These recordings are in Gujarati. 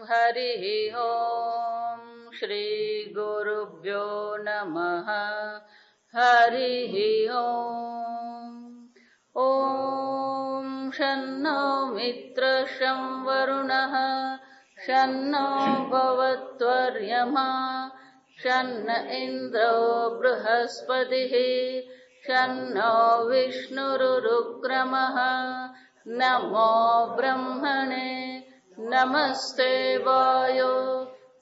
हरिः ॐ श्रीगुरुभ्यो नमः हरिः ॐ शन्नो मित्रः शं वरुणः शन्नो भवत्वर्यमा शन्न इन्द्रो बृहस्पतिः शन्नो विष्णुरुक्रमः नमो ब्रह्मणे नमस्ते वायो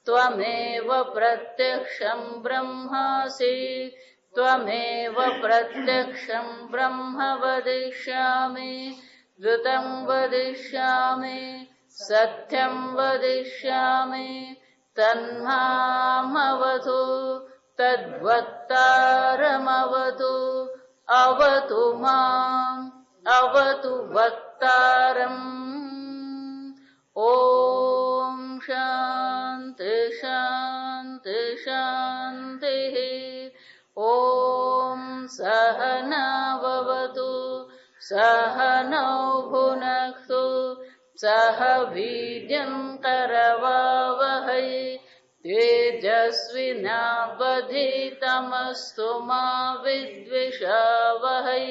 त्वमेव प्रत्यक्षं ब्रह्मासि त्वमेव प्रत्यक्षं ब्रह्म वदिष्यामि ऋतं वदिष्यामि सत्यं वदिष्यामि तन्मामवतु तद्वक्तारमवतु अवतु माम् अवतु वक्तारम् ॐ शान्ति शान्ति शान्तिः ॐ सहना भवतु सहनौ भुनक्तु सह वीर्यं करवावहै तेजस्विनावधीतमस्तु मा विद्विषावहै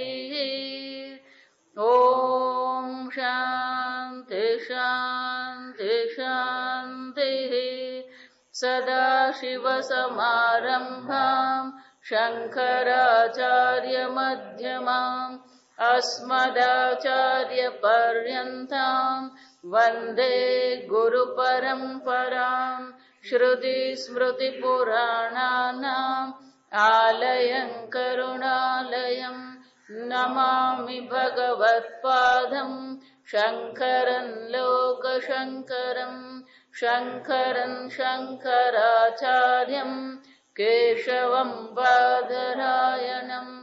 ॐ शान्ति शान्ति शान्तिः सदाशिवसमारम्भाम् शङ्कराचार्यमध्यमाम् अस्मदाचार्यपर्यन्ताम् वन्दे गुरुपरम्पराम् श्रुतिस्मृतिपुराणानाम् आलयम् करुणालयम् नमामि भगवत्पादम् शङ्करम् लोकशङ्करम् शङ्करम् शङ्कराचार्यम् केशवम् बादरायणम्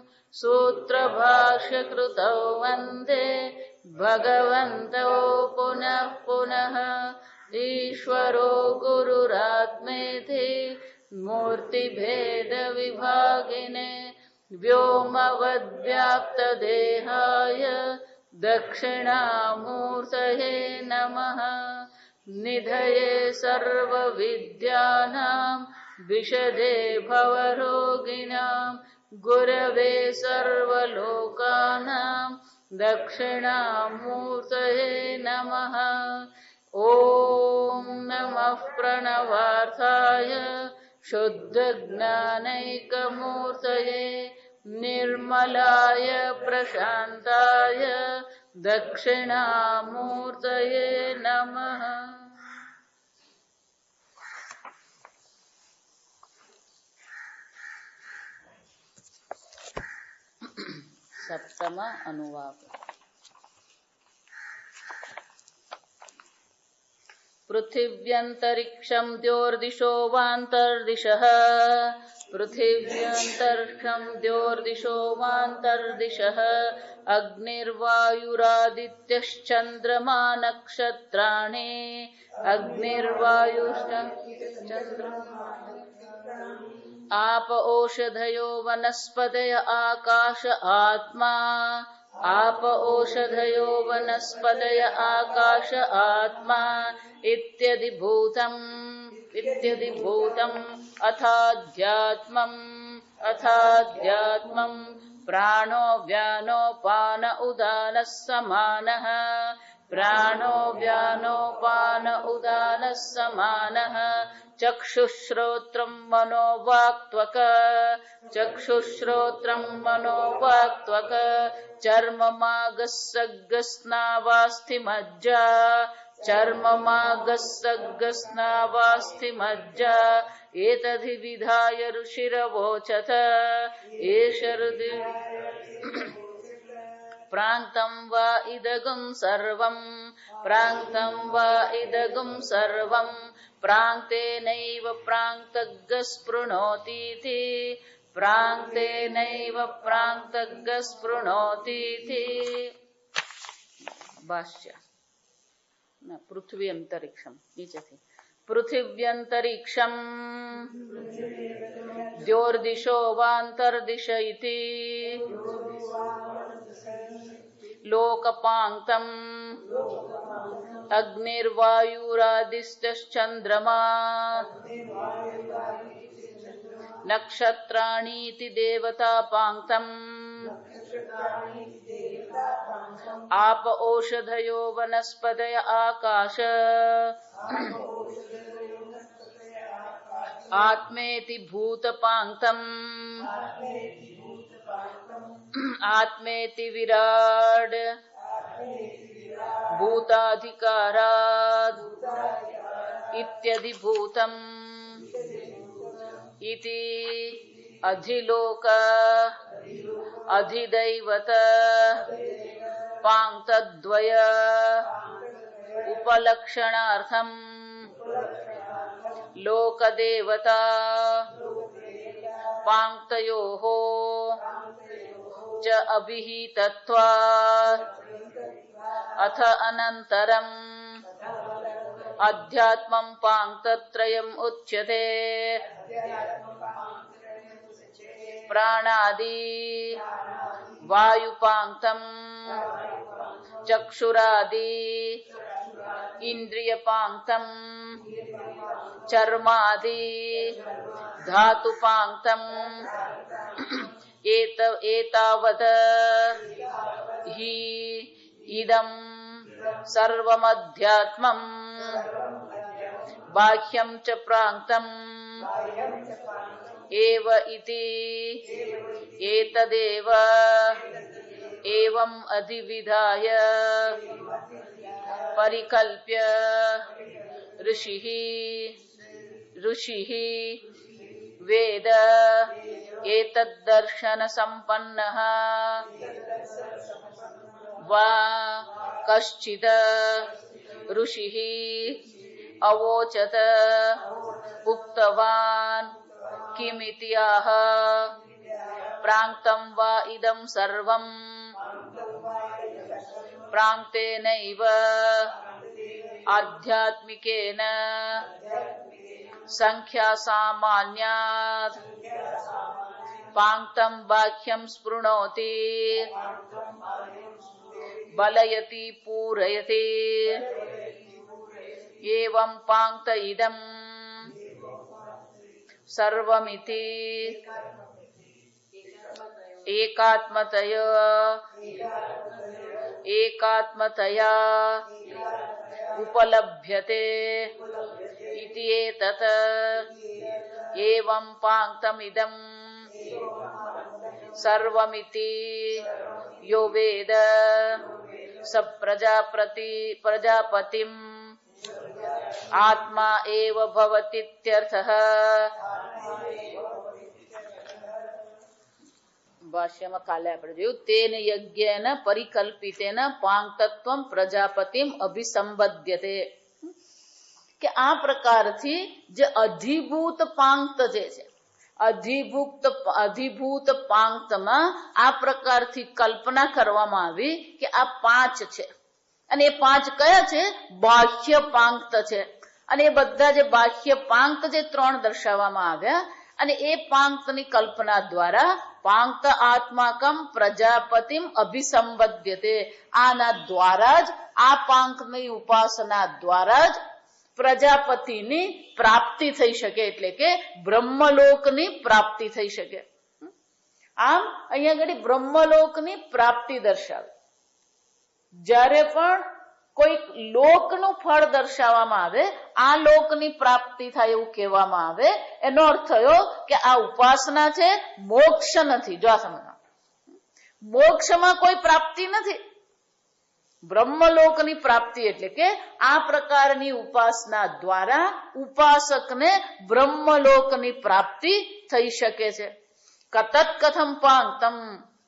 सूत्रभाष्यकृतौ वन्दे भगवन्तौ पुनः पुनः ईश्वरो गुरुरात्मेति मूर्तिभेदविभागिने व्योमवद्व्याप्तदेहाय दक्षिणामूर्तये नमः निधये सर्वविद्यानां विशदे भवरोगिणां गुरवे सर्वलोकानां दक्षिणामूर्तये नमः ॐ नमः प्रणवार्थाय शुद्धज्ञानैकमूर्तये निर्मलाय प्रशान्ताय दक्षिणामूर्तये नमः। सप्तम अनुवाक। पृथिव्यन्तरिक्षं द्योर्दिशो वान्तर्दिशः पृथिव्यन्तरिक्षं द्योर्दिशो वान्तर्दिशः अग्निर्वायुरादित्यश्चन्द्रमा नक्षत्राणि आप ओषधयो वनस्पतय आकाश आत्मा आप ओषधयो वनस्पतय आकाश आत्मा इत्यदि भूतम् अथाध्यात्मम् प्राणो व्यानोपान उदानः समानः प्राणो व्यानोपान उदानः समानः चक्षुश्रोत्रं मनोवाक्त्वक चर्ममागस्सग्गस्नावास्थिमज्जा एतद्धि विधाय ऋषिरवोचत एष हृदि प्रान्तं वा इदगुं सर्वं प्रान्तेनैव प्रान्तग्गस्पृणोतीति भाष्य न पृथ्वी अंतरिक्षम नीचे थी पृथिव्यंतरिक्षम द्योर्दिशो वान्तर्दिश इति लोकपांक्तम् અગ્નિર્વાયુરાદિશ્ચંદ્રમા નક્ષત્રાણીતિ દેવતા પાંક્તમ આપ ઓષધયો વનસ્પતય આકાશ આત્મેતિ ભૂત પાંક્તમ આત્મેતિ વિરાડ ભૂતાધિકારાદ ઇત્યધિભૂતમ ઇતિ અધિલોક અધિદૈવત પાંક્તદ્વય ઉપલક્ષણાર્થમ લોકદેવતા પાંક્તયોઃ ચ અભિહિતત્વાत् અથ અનંતરમ અધ્યાત્મં પાંક્તત્રયમ ઉચ્યતે પ્રાણાદિ વાયુપાંક્તમ ચક્ષુરાદિ ઇન્દ્રિયપાંક્તમ ચર્માદિ ધાતુપાંક્તમ એતાવદ હિ ઇદં સર્વમધ્યાત્મં બાહ્યં ચ પ્રાંક્તમ એવ ઇતિ એતદેવ એવં અધિવિધાય પરિકલ્પ્ય ઋષિઃ વેદ એતદ્દર્શન સંપન્નઃ વા કશ્ચિદ ઋષિઃ અવોચત ઉક્તવાન કિમિતિ આહ પ્રાંક્તં વા ઇદં સર્વં પ્રાંક્તેનૈવ આધ્યાત્મિકેન સંખ્યા સામાન્યાત પાંક્તં બાહ્યં સ્પૃણોતિ બલયતિ પૂરયતિ એવં પાંક્ત ઇદં સર્વમિતિ એકાત્મતયા ઉપલભ્યતે ઇતિ એતત એવં પાંક્તમિદં સર્વમિતિ યો વેદ સ પ્રજાપતિમ આત્મા એવ ભવતીત્યર્થઃ. ભાષ્યમાં કાલે આપણે જોયું તેન યજ્ઞેન પરિકલ્પિતેન પાંક્તત્વમ પ્રજાપતિમ અભિસંબધ્યતે કે આ પ્રકારથી જે અધિભૂત પાંક્ત જે છે અધિભૂત પાંક્તમાં આ પ્રકારથી કલ્પના કરવામાં આવી કે આ 5 છે અને એ 5 કયા છે? બાહ્ય પાંક્ત છે. અને એ બધા જે બાહ્ય પાંક્ત જે 3 દર્શાવવામાં આવ્યા અને એ પાંક્તની કલ્પના દ્વારા પાંક્ત આત્માકમ પ્રજાપતિમ અભિસંબધ્યતે આના દ્વારા જ આ પાંક્તની ઉપાસના દ્વારા જ પ્રજાપતિની પ્રાપ્તિ થઈ શકે એટલે કે બ્રહ્મલોકની પ્રાપ્તિ થઈ શકે. આમ અહીંયા આગળ બ્રહ્મલોકની પ્રાપ્તિ દર્શાવે. જ્યારે પણ કોઈક લોકનું ફળ દર્શાવવામાં આવે આ લોકની પ્રાપ્તિ થાય એવું કહેવામાં આવે એનો અર્થ થયો કે આ ઉપાસના છે, મોક્ષ નથી. જો આ સમજો, મોક્ષમાં કોઈ પ્રાપ્તિ નથી, બ્રહ્મલોકની પ્રાપ્તિ એટલે કે આ પ્રકારની ઉપાસના દ્વારા ઉપાસકને બ્રહ્મલોકની પ્રાપ્તિ થઈ શકે છે. કતત કથમ પાંક્તમ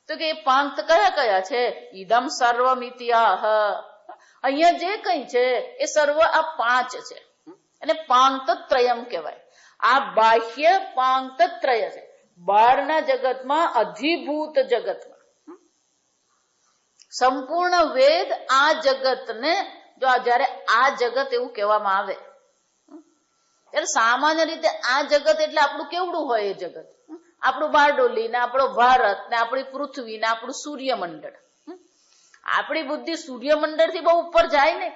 તો કે પાંક્ત કયા કયા છે? ઇદમ સર્વમિત્યાહ. અહીંયા જે કઈ છે એ સર્વ આ 5 છે અને પાંક્તત્રયમ કહેવાય. આ બાહ્ય પાંક્તત્રય છે. બહારના જગતમાં અધિભૂત જગતમાં સંપૂર્ણ વેદ આ જગતને જો જયારે આ જગત એવું કહેવામાં આવે ત્યારે સામાન્ય રીતે આ જગત એટલે આપણું કેવડું હોય? એ જગત આપણું બારડોલી ને આપણો ભારત ને આપણી પૃથ્વી ને આપણું સૂર્યમંડળ. આપણી બુદ્ધિ સૂર્યમંડળ થી બહુ ઉપર જાય ને,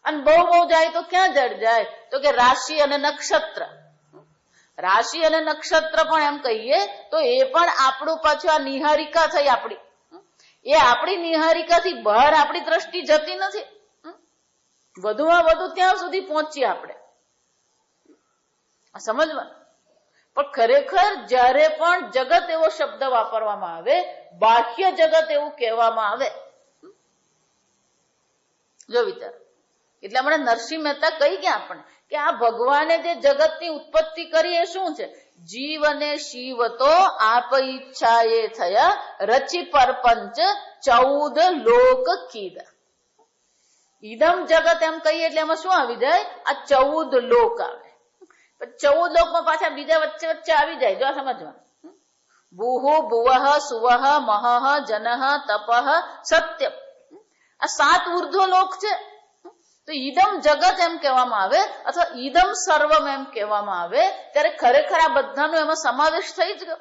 અને બહુ જાય તો ક્યાં જડ જાય? તો કે રાશિ અને નક્ષત્ર. રાશિ અને નક્ષત્ર પણ એમ કહીએ તો એ પણ આપણું પાછું આ નિહારિકા થઈ આપણી. એ આપણી નિહારિકાથી બહાર આપણી દ્રષ્ટિ જતી નથી. વધુમાં વધુ ત્યાં સુધી પહોંચીએ આપણે. સમજવા. પણ ખરેખર જ્યારે પણ જગત એવો શબ્દ વાપરવામાં આવે, બાહ્ય જગત એવું કહેવામાં આવે, જો વિચાર. એટલે હમણાં નરસિંહ મહેતા કહી ગયા આપણને કે આ ભગવાને જે જગતની ઉત્પત્તિ કરી એ શું છે? જીવ અને શિવ તો આપ ઈચ્છાએ થયા, રચી પરપંચ 14 લોક કીધા. ઈદમ જગત એમ કહીએ એટલે એમાં શું આવી જાય? આ 14 લોક આવે. 14 લોકમાં પાછા બીજા વચ્ચે વચ્ચે આવી જાય. જો સમજવા. ભૂહુ ભુવઃ સુવઃ મહઃ જનઃ તપઃ સત્યમ. આ 7 ઉર્ધ્વ લોક છે. તો ઈદમ જગત એમ કહેવામાં આવે અથવા ઈદમ સર્વમ એમ કહેવામાં આવે ત્યારે ખરેખર આ બધાનો એમાં સમાવેશ થઈ જ ગયો.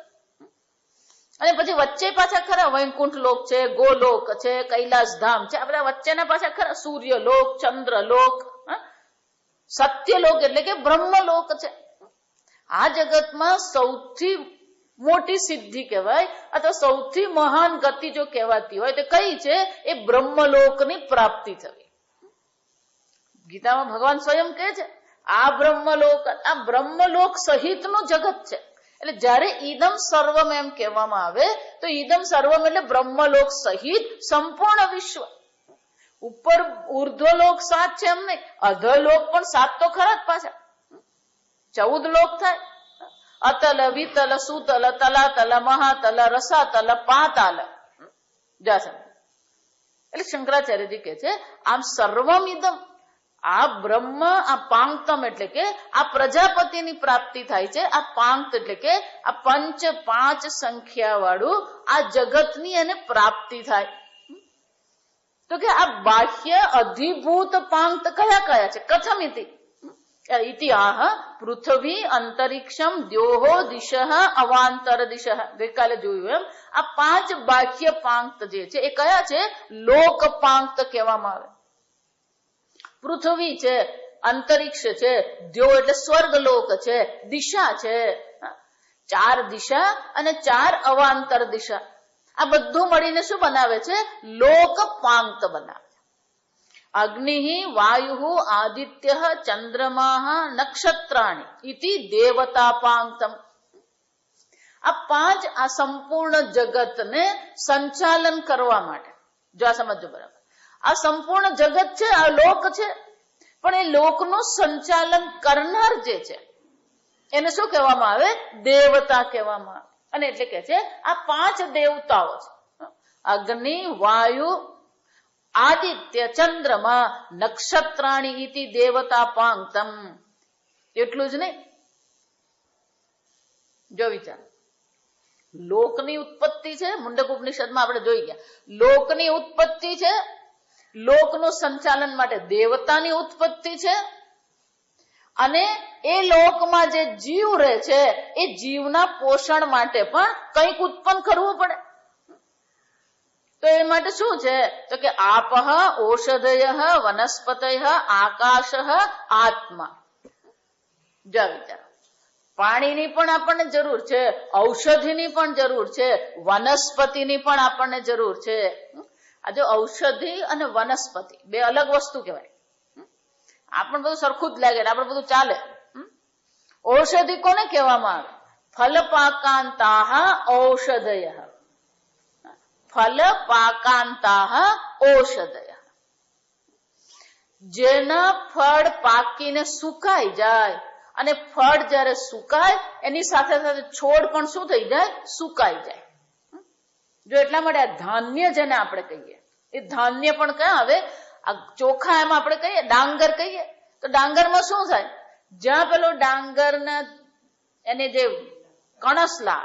અને પછી વચ્ચે પાછા ખરા વૈકુંઠ લોક છે, ગોલોક છે, કૈલાસ ધામ છે. આ બધા વચ્ચેના પાછા ખરા સૂર્યલોક, ચંદ્રલોક, સત્યલોક એટલે કે બ્રહ્મલોક છે. આ જગતમાં સૌથી મોટી સિદ્ધિ કહેવાય અથવા સૌથી મહાન ગતિ જો કહેવાતી હોય તો કઈ છે? એ બ્રહ્મલોકની પ્રાપ્તિ થવી. ગીતામાં ભગવાન સ્વયં કહે છે આ બ્રહ્મલોક સહિતનું જગત છે. એટલે જયારે ઈદમ સર્વમ એમ કહેવામાં આવે તો ઈદમ સર્વમ એટલે બ્રહ્મલોક સહિત સંપૂર્ણ વિશ્વ. ઉપર ઉર્ધ્વલોક 7 છે એમ નહીં, અધોલોક પણ 7 તો ખરા જ પાછા. 14 લોક થાય. અતલ, વિતલ, સુતલ, તલાતલ, મહાતલ, રસાતલ, પાતાલ. એટલે શંકરાચાર્યજી કે છે આમ સર્વમ ઈદમ. આ બ્રહ્મ, આ પાંક્તમ એટલે કે આ પ્રજાપતિની પ્રાપ્તિ થાય છે. આ પાંક્ત એટલે કે આ 5 સંખ્યા વાળું આ જગતની એને પ્રાપ્તિ થાય. તો કે આ બાહ્ય અધિભૂત પાંક્ત કયા કયા છે? કથમ ઇતિહાહ પૃથ્વી અંતરિક્ષમ દ્યોહો દિશઃ અવાંતર દિશઃ. ગઈકાલે જોયું એમ આ 5 બાહ્ય પાંક્ત જે છે એ કયા છે? લોક પાંક્ત કહેવામાં આવે. પૃથ્વી છે, અંતરિક્ષ છે, દ્યો એટલે સ્વર્ગલોક છે, દિશા છે, 4 દિશા અને 4 અવાંતર દિશા. આ બધું મળીને શું બનાવે છે? લોક પાંક્ત બનાવે. અગ્નિ, વાયુ, આદિત્ય, ચંદ્રમા, નક્ષત્રાણી ઇતિ દેવતા પાંક્તમ. આ 5 આ સંપૂર્ણ જગતને સંચાલન કરવા માટે. જો આ સમજો બરાબર. આ સંપૂર્ણ જગત છે, આ લોક છે, પણ એ લોકનું સંચાલન કરનાર જે છે એને શું કહેવામાં આવે? દેવતા કહેવામાં આવે. અને એટલે કે છે આ 5 દેવતાઓ છે. અગ્નિ, વાયુ, આદિત્ય, ચંદ્રમા, નક્ષત્રાણી ઇતિ દેવતા પાંક્તમ. એટલું જ નહીં. જો વિચાર. લોકની ઉત્પત્તિ છે, મુંડક ઉપનિષદમાં આપણે જોઈ ગયા. લોકની ઉત્પત્તિ છે, લોકનું સંચાલન માટે દેવતાની ઉત્પત્તિ છે, અને એ લોકમાં જે જીવ રહે છે એ જીવના પોષણ માટે પણ કંઈક ઉત્પન્ન કરવું પડે. તો એ માટે શું છે? તો કે આપઃ ઔષધય વનસ્પતય આકાશ આત્મા. જો વિચારો. પાણીની પણ આપણને જરૂર છે, ઔષધિની પણ જરૂર છે, વનસ્પતિની પણ આપણને જરૂર છે. આ જો ઔષધિ અને વનસ્પતિ બે અલગ વસ્તુ કહેવાય. આપણને બધું સરખું જ લાગે, આપણે બધું ચાલે. ઔષધિ કોને કહેવામાં આવે? ફલ પાકાંતાહ ઔષધય. ફલ પાકાંતાહ ઔષધય. જેના ફળ પાકીને સુકાઈ જાય, અને ફળ જયારે સુકાય એની સાથે સાથે છોડ પણ શું થઈ જાય? સુકાઈ જાય. જો એટલા માટે આ ધાન્ય જેને આપણે કહીએ એ ધાન્ય પણ ક્યાં આવે? આ ચોખા એમાં આપણે કહીએ ડાંગર કહીએ તો ડાંગરમાં શું થાય? જ્યાં પેલો ડાંગરના એને જે કણસલા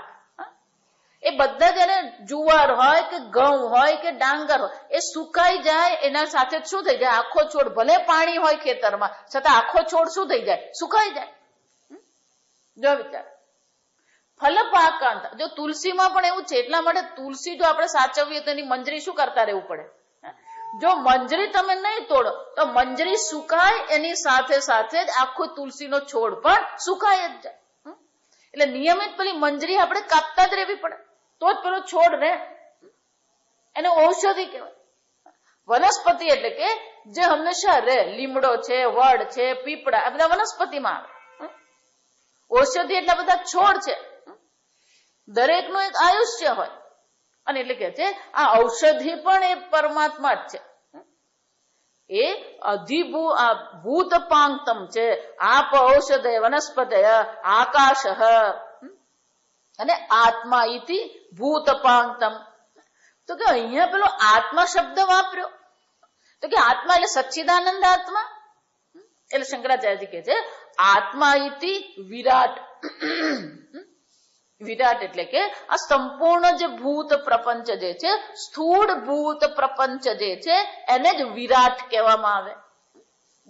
એ બધા જયારે જુવાર હોય કે ઘઉં હોય કે ડાંગર હોય એ સુકાઈ જાય, એના સાથે શું થઈ જાય? આખો છોડ, ભલે પાણી હોય ખેતરમાં છતાં આખો છોડ શું થઈ જાય? સુકાઈ જાય. જો વિચાર. ફલ પાકાંત. જો તુલસીમાં પણ એવું છે. એટલા માટે તુલસી જો આપણે સાચવીએ તો એની મંજરી શું કરતા રહેવું પડે? જો મંજરી તમે નહીં તોડો તો મંજરી સુકાય, એની સાથે સાથે જ આખો તુલસીનો છોડ પણ સુકાય જ જાય. એટલે નિયમિત પેલી મંજરી આપણે કાપતા જ રહેવી પડે, તો જ પેલો છોડ રહે. એને ઔષધિ કહેવાય. વનસ્પતિ એટલે કે જે હંમેશા રહે. લીમડો છે, વડ છે, પીપળા, આ બધા વનસ્પતિમાં આવે. ઔષધિ એટલા બધા છોડ છે. દરેકનું એક આયુષ્ય હોય. અને એટલે કે છે આ ઔષધિ પણ એ પરમાત્મા જ છે. એ ભૂત પાંક્તમ છે. આપ ઔષધે વનસ્પતય આકાશ અને આત્મા ઇતિ ભૂત પાંક્તમ. તો કે અહીંયા પેલો આત્મા શબ્દ વાપર્યો, તો કે આત્મા એટલે સચ્ચિદાનંદ આત્મા. એટલે શંકરાચાર્યજી કે છે આત્મા ઇતિ વિરાટ. વિરાટ એટલે કે આ સંપૂર્ણ જે ભૂત પ્રપંચ જે છે, સ્થૂળ ભૂત પ્રપંચ જે છે, એને જ વિરાટ કહેવામાં આવે.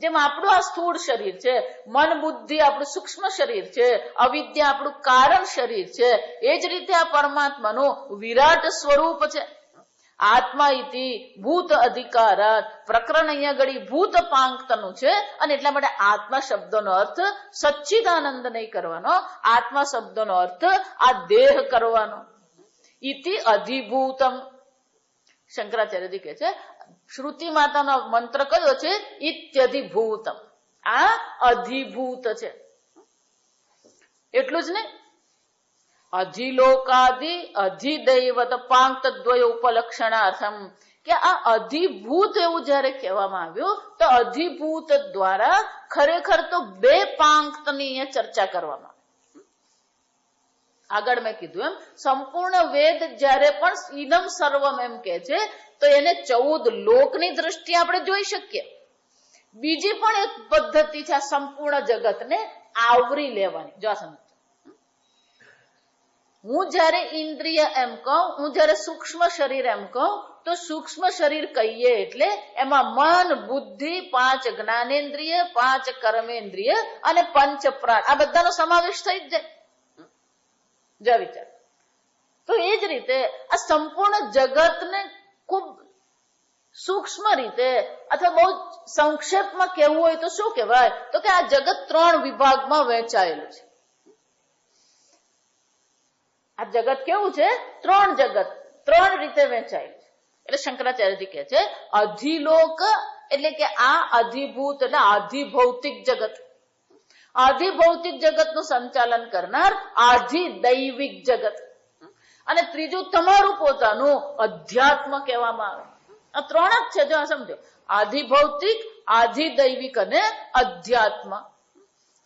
જેમ આપણું આ સ્થૂળ શરીર છે, મન બુદ્ધિ આપણું સૂક્ષ્મ શરીર છે, અવિદ્યા આપણું કારણ શરીર છે, એ જ રીતે આ પરમાત્માનું વિરાટ સ્વરૂપ છે. આત્મા ઇતિ ભૂત અધિકારાત. પ્રકરણ અહીંયા ઘડી ભૂત પાંક્તનું છે, અને એટલા માટે આત્મા શબ્દનો અર્થ સચ્ચિદાનંદ નહીં કરવાનો, આત્મા શબ્દનો અર્થ આ દેહ કરવાનો. ઇતિ અધિભૂતમ. શંકરાચાર્યજી કહે છે શ્રુતિ માતાનો મંત્ર કયો છે? ઇત્યધિભૂતમ. આ અધિભૂત છે. એટલું જ નહીં, અધિલોકાદિ અધિદૈવત પાંક્તદ્વય ઉપલક્ષણાર્થમ. કે આ અધિભૂત એવું જયારે કહેવામાં આવ્યું, તો અધિભૂત દ્વારા ખરેખર તો બે પાંક્તની અહીંયા ચર્ચા કરવામાં આવે. આગળ મેં કીધું એમ સંપૂર્ણ વેદ જયારે પણ ઇદમ સર્વમ એમ કે છે, તો એને 14 લોકની દ્રષ્ટિએ આપણે જોઈ શકીએ. બીજી પણ એક પદ્ધતિ છે આ સંપૂર્ણ જગતને આવરી લેવાની. જો સમજ, હું જયારે ઇન્દ્રિય એમ કહું, હું જયારે સૂક્ષ્મ શરીર એમ કહું, તો સૂક્ષ્મ શરીર કહીએ એટલે એમાં મન, બુદ્ધિ, 5 જ્ઞાનેન્દ્રિય, 5 કર્મેન્દ્રિય અને 5 પ્રાણ, આ બધાનો સમાવેશ થઈ જ જાય. જા વિચાર. તો એ જ રીતે આ સંપૂર્ણ જગતને ખૂબ સૂક્ષ્મ રીતે અથવા બહુ સંક્ષેપમાં કહેવું હોય તો શું કહેવાય? તો કે આ જગત 3 વિભાગમાં વહેંચાયેલું છે. આ જગત કેવું છે? 3 જગત, 3 રીતે વહેંચાયેલું છે. એટલે શંકરાચાર્યજી કહે છે અધિલોક એટલે કે આ અધિભૂત એટલે આધિભૌતિક જગત. આધિભૌતિક જગતનું સંચાલન કરનાર આધિદૈવિક જગત. અને ત્રીજું તમારું પોતાનું અધ્યાત્મ કહેવામાં આવે. આ 3 જ છે. જો સમજો, આધિભૌતિક, આધિદૈવિક અને અધ્યાત્મ.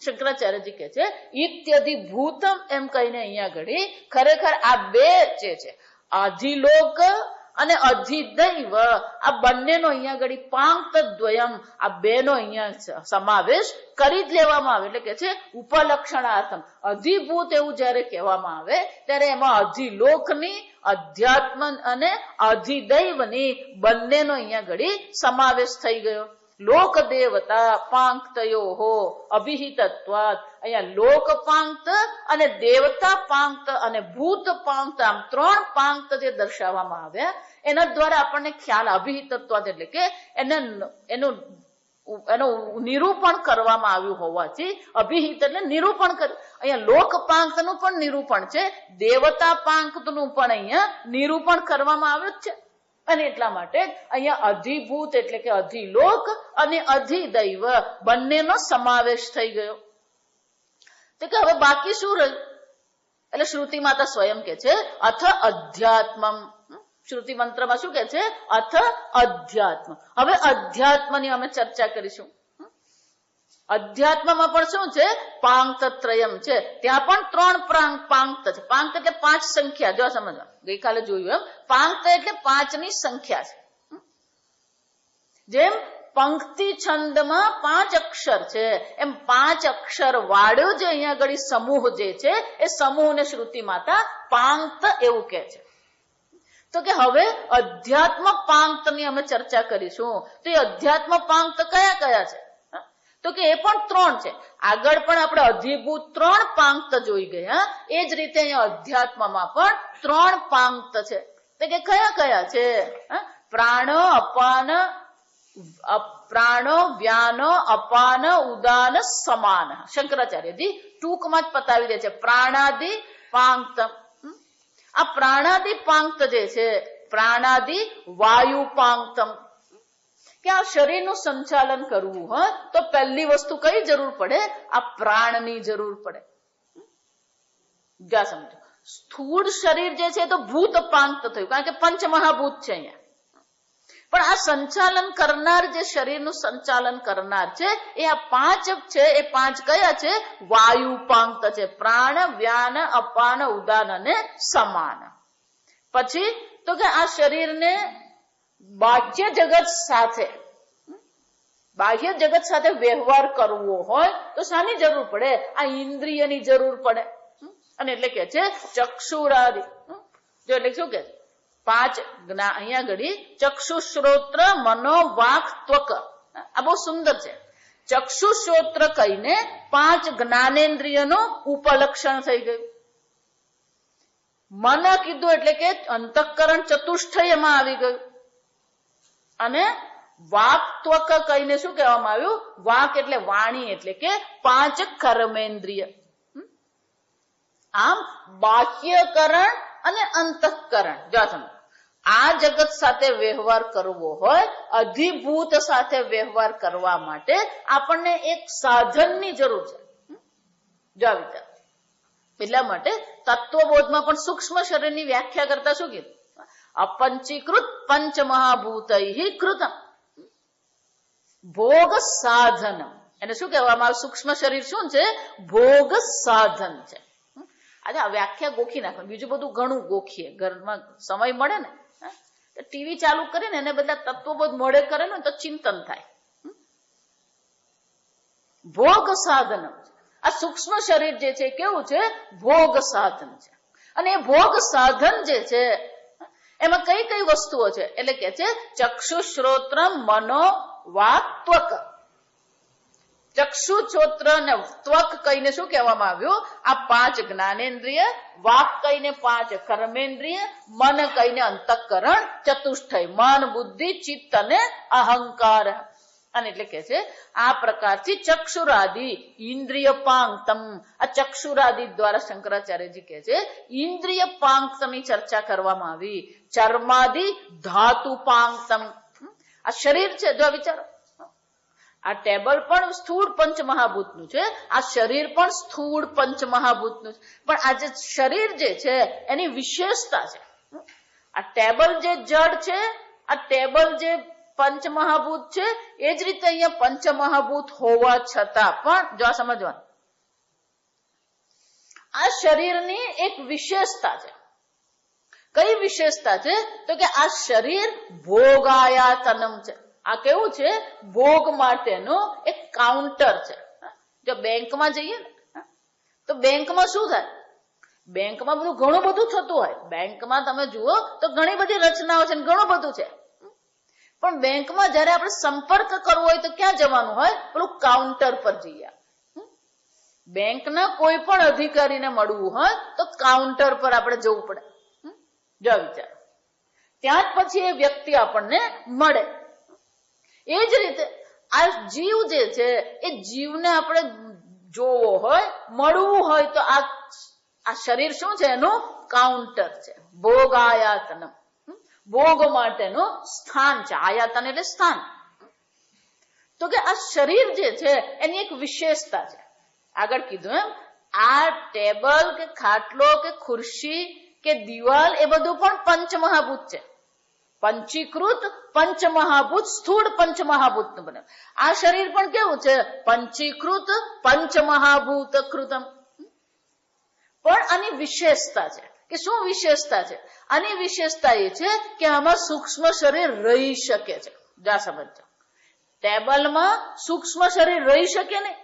શંકરાચાર્યજી કહે છે ઇત્યધિભૂતમ એમ કહીને અહીંયા ઘડી ખરેખર આ બે જે છે આધિલોક અને અધિદૈવ, આ બંનેનો અહીંયા ઘડી પાંક્તદ્વયમ, આ બેનો અહીંયા સમાવેશ કરી જ લેવામાં આવે. એટલે કે છે ઉપલક્ષણાર્થમ. અધિભૂત એવું જયારે કહેવામાં આવે ત્યારે એમાં અધિલોકની, અધ્યાત્મ અને અધિદૈવની બંનેનો અહીંયા ઘડી સમાવેશ થઈ ગયો. લોક દેવતા પાંક્તયો અભિહિતત્વાત. અહીંયા લોક પાંક્ત અને દેવતા પાંક્ત અને ભૂત પાંક્ત, આમ 3 પાંક્ત જે દર્શાવવામાં આવ્યા એના દ્વારા આપણને ખ્યાલ અભિહિતત્વાત એટલે કે એનું નિરૂપણ કરવામાં આવ્યું હોવાથી અભિહિત એટલે નિરૂપણ કર્યું. અહીંયા લોક પાંક્તનું પણ નિરૂપણ છે, દેવતા પાંક્તનું પણ અહીંયા નિરૂપણ કરવામાં આવ્યું જ છે. અને એટલા માટે અહીંયા અધિભૂત એટલે કે અધિલોક અને અધિદૈવ બંનેનો સમાવેશ થઈ ગયો. તો કે હવે બાકી શું રહ્યું? એટલે શ્રુતિ માતા સ્વયં કે છે અથ અધ્યાત્મમ. શ્રુતિ મંત્રમાં શું કે છે? અથ અધ્યાત્મ. હવે અધ્યાત્મની અમે ચર્ચા કરીશું. અધ્યાત્મમાં પણ શું છે? પાંક્તત્રયમ છે. ત્યાં પણ 3 પાંક્ત છે. પાંક્ત એટલે 5 સંખ્યા. જો સમજવા, ગઈકાલે જોયું એમ પાંક્ત એટલે 5ની સંખ્યા છે. જેમ પંક્તિ છંદમાં 5 અક્ષર છે, એમ 5 અક્ષર વાળો જે અહીંયા આગળ સમૂહ જે છે એ સમૂહને શ્રુતિ માતા પાંક્ત એવું કહે છે. તો કે હવે અધ્યાત્મ પાંક્તની અમે ચર્ચા કરીશું. તો એ અધ્યાત્મ પાંક્ત કયા કયા છે? તો કે એ પણ 3 છે. આગળ પણ આપણે અધિભૂત 3 પાંક્ત જોઈ ગયા, એ જ રીતે અહીંયા અધ્યાત્મમાં પણ 3 પાંક્ત છે. તો કે કયા કયા છે? પ્રાણો વ્યાનો અપાન ઉદાન સમાન. શંકરાચાર્યજી ટૂંકમાં જ પતાવી દે છે. પ્રાણાદિ પાંક્તમ. આ પ્રાણાદિ પાંક્ત જે છે, પ્રાણાદિ વાયુ પાંક્તમ, કે આ શરીરનું સંચાલન કરવું હોય તો પહેલી વસ્તુ કઈ જરૂર પડે? આ પ્રાણની જરૂર પડે. સમજો, સ્થૂળ શરીર જે છે તો ભૂત પાંક્ત થયું, કારણ કે પંચમહાભૂત છે અહીંયા. પણ આ સંચાલન કરનાર, જે શરીરનું સંચાલન કરનાર છે, એ આ પાંચ છે. એ પાંચ કયા છે? વાયુ પાંક્ત છે. પ્રાણ, વ્યાન, અપાન, ઉદાન અને સમાન. પછી તો કે આ શરીરને બાહ્ય જગત સાથે વ્યવહાર કરવો હોય તો શાની જરૂર પડે? આ ઇન્દ્રિયની જરૂર પડે. અને એટલે કે છે ચક્ષુરાદિ. જો એટલે શું કે પાંચ અહીંયા ઘડી ચક્ષુ, શ્રોત્ર, મનો, વાક, ત્વક. આ બહુ સુંદર છે. ચક્ષુ શ્રોત્ર કહીને પાંચ જ્ઞાનેન્દ્રિયનું ઉપલક્ષણ થઈ ગયું. મન કીધું એટલે કે અંતઃકરણ ચતુષ્ટયમાં આવી ગયું. અને વાક ત્વક કહીને શું કહેવામાં આવ્યું? વાક એટલે વાણી, એટલે કે પાંચ કર્મેન્દ્રિય. આમ બાહ્યકરણ અને અંતઃકરણ. જો સમજો, આ જગત સાથે વ્યવહાર કરવો હોય, અધિભૂત સાથે વ્યવહાર કરવા માટે આપણને એક સાધનની જરૂર છે. જો વિચાર, એટલા માટે તત્વબોધમાં પણ સૂક્ષ્મ શરીરની વ્યાખ્યા કરતા શું કીધું? અપંચીકૃત પંચમહાભૂતૈ કૃતમ ભોગ સાધન. એને શું કહેવામાં આવે? સૂક્ષ્મ શરીર શું છે? ભોગ સાધન છે. આજે આ વ્યાખ્યા ગોખી નાખો, બીજું બધું ઘણું ગોખીએ. ઘરમાં સમય મળે ને તો ટીવી ચાલુ કરીને એને બધા તત્વબોધ મોડે કરે ને તો ચિંતન થાય. ભોગ સાધન. આ સૂક્ષ્મ શરીર જે છે કેવું છે? ભોગ સાધન છે. અને એ ભોગ સાધન જે છે એમાં કઈ કઈ વસ્તુઓ છે? એટલે કે છે ચક્ષુ, શ્રોત્ર, મનો, વાક, ત્વક. ચક્ષુ, શ્રોત્ર અને ત્વક કહીને શું કહેવામાં આવ્યું? આ પાંચ જ્ઞાનેન્દ્રિય. વાક કહીને પાંચ કર્મેન્દ્રિય. મન કહીને અંતઃકરણ ચતુષ્ટય, મન, બુદ્ધિ, ચિત્ત અને અહંકાર. અને એટલે કે છે આ પ્રકારથી ચક્ષુરાદિ ઇન્દ્રિય પાંક્તમ. આ ચક્ષુરાદિ દ્વારા શંકરાચાર્યજી કહે છે ઇન્દ્રિય પાંક્તમની ચર્ચા કરવામાં આવી. ચર્માદિ ધાતુ પાંક્તમ. આ શરીર છે, જો વિચારો, આ ટેબલ પણ સ્થૂળ પંચમહાભૂતનું છે, આ શરીર પણ સ્થૂળ પંચમહાભૂતનું છે. પણ આ જે શરીર જે છે એની વિશેષતા છે. આ ટેબલ જે જડ છે, આ ટેબલ જે પંચમહાભૂત છે, એ જ રીતે અહીંયા પંચમહાભૂત હોવા છતાં પણ જો સમજવાનું, આ શરીરની એક વિશેષતા છે. કઈ વિશેષતા છે? તો કે આ શરીર ભોગાયાતનમ છે. આ કેવું છે? ભોગ માટેનું એક કાઉન્ટર છે. જો બેંકમાં જઈએ ને તો બેંકમાં શું થાય? બેંકમાં બધું ઘણું બધું થતું હોય. બેંકમાં તમે જુઓ તો ઘણી બધી રચનાઓ છે, ઘણું બધું છે. પણ બેંકમાં જયારે આપણે સંપર્ક કરવો હોય તો ક્યાં જવાનું હોય? પેલું કાઉન્ટર પર જઈએ. બેંકના કોઈ પણ અધિકારીને મળવું હોય તો કાઉન્ટર પર આપણે જવું પડે. જો વિચાર, ત્યાં જ પછી એ વ્યક્તિ આપણને મળે. એ જ રીતે આ જીવ જે છે એ જીવને આપણે જોવો હોય, મળવું હોય તો આ શરીર શું છે? એનું કાઉન્ટર છે. ભોગ આયાતન, ભોગ માટેનું સ્થાન છે. આયાતન એટલે સ્થાન. તો કે આ શરીર જે છે એની એક વિશેષતા છે. આગળ કીધું એમ આ ટેબલ કે ખાટલો કે ખુરશી કે દિવાલ એ બધું પણ પંચમહાભૂત છે. પંચીકૃત પંચમહાભૂત, સ્થૂળ પંચમહાભૂત નું બને. આ શરીર પણ કેવું છે? પંચીકૃત પંચમહાભૂત કૃતમ. પણ આની વિશેષતા છે કે શું વિશેષતા છે? આની વિશેષતા એ છે કે આમાં સૂક્ષ્મ શરીર રહી શકે છે. જા સમજો, ટેબલમાં સૂક્ષ્મ શરીર રહી શકે નહીં.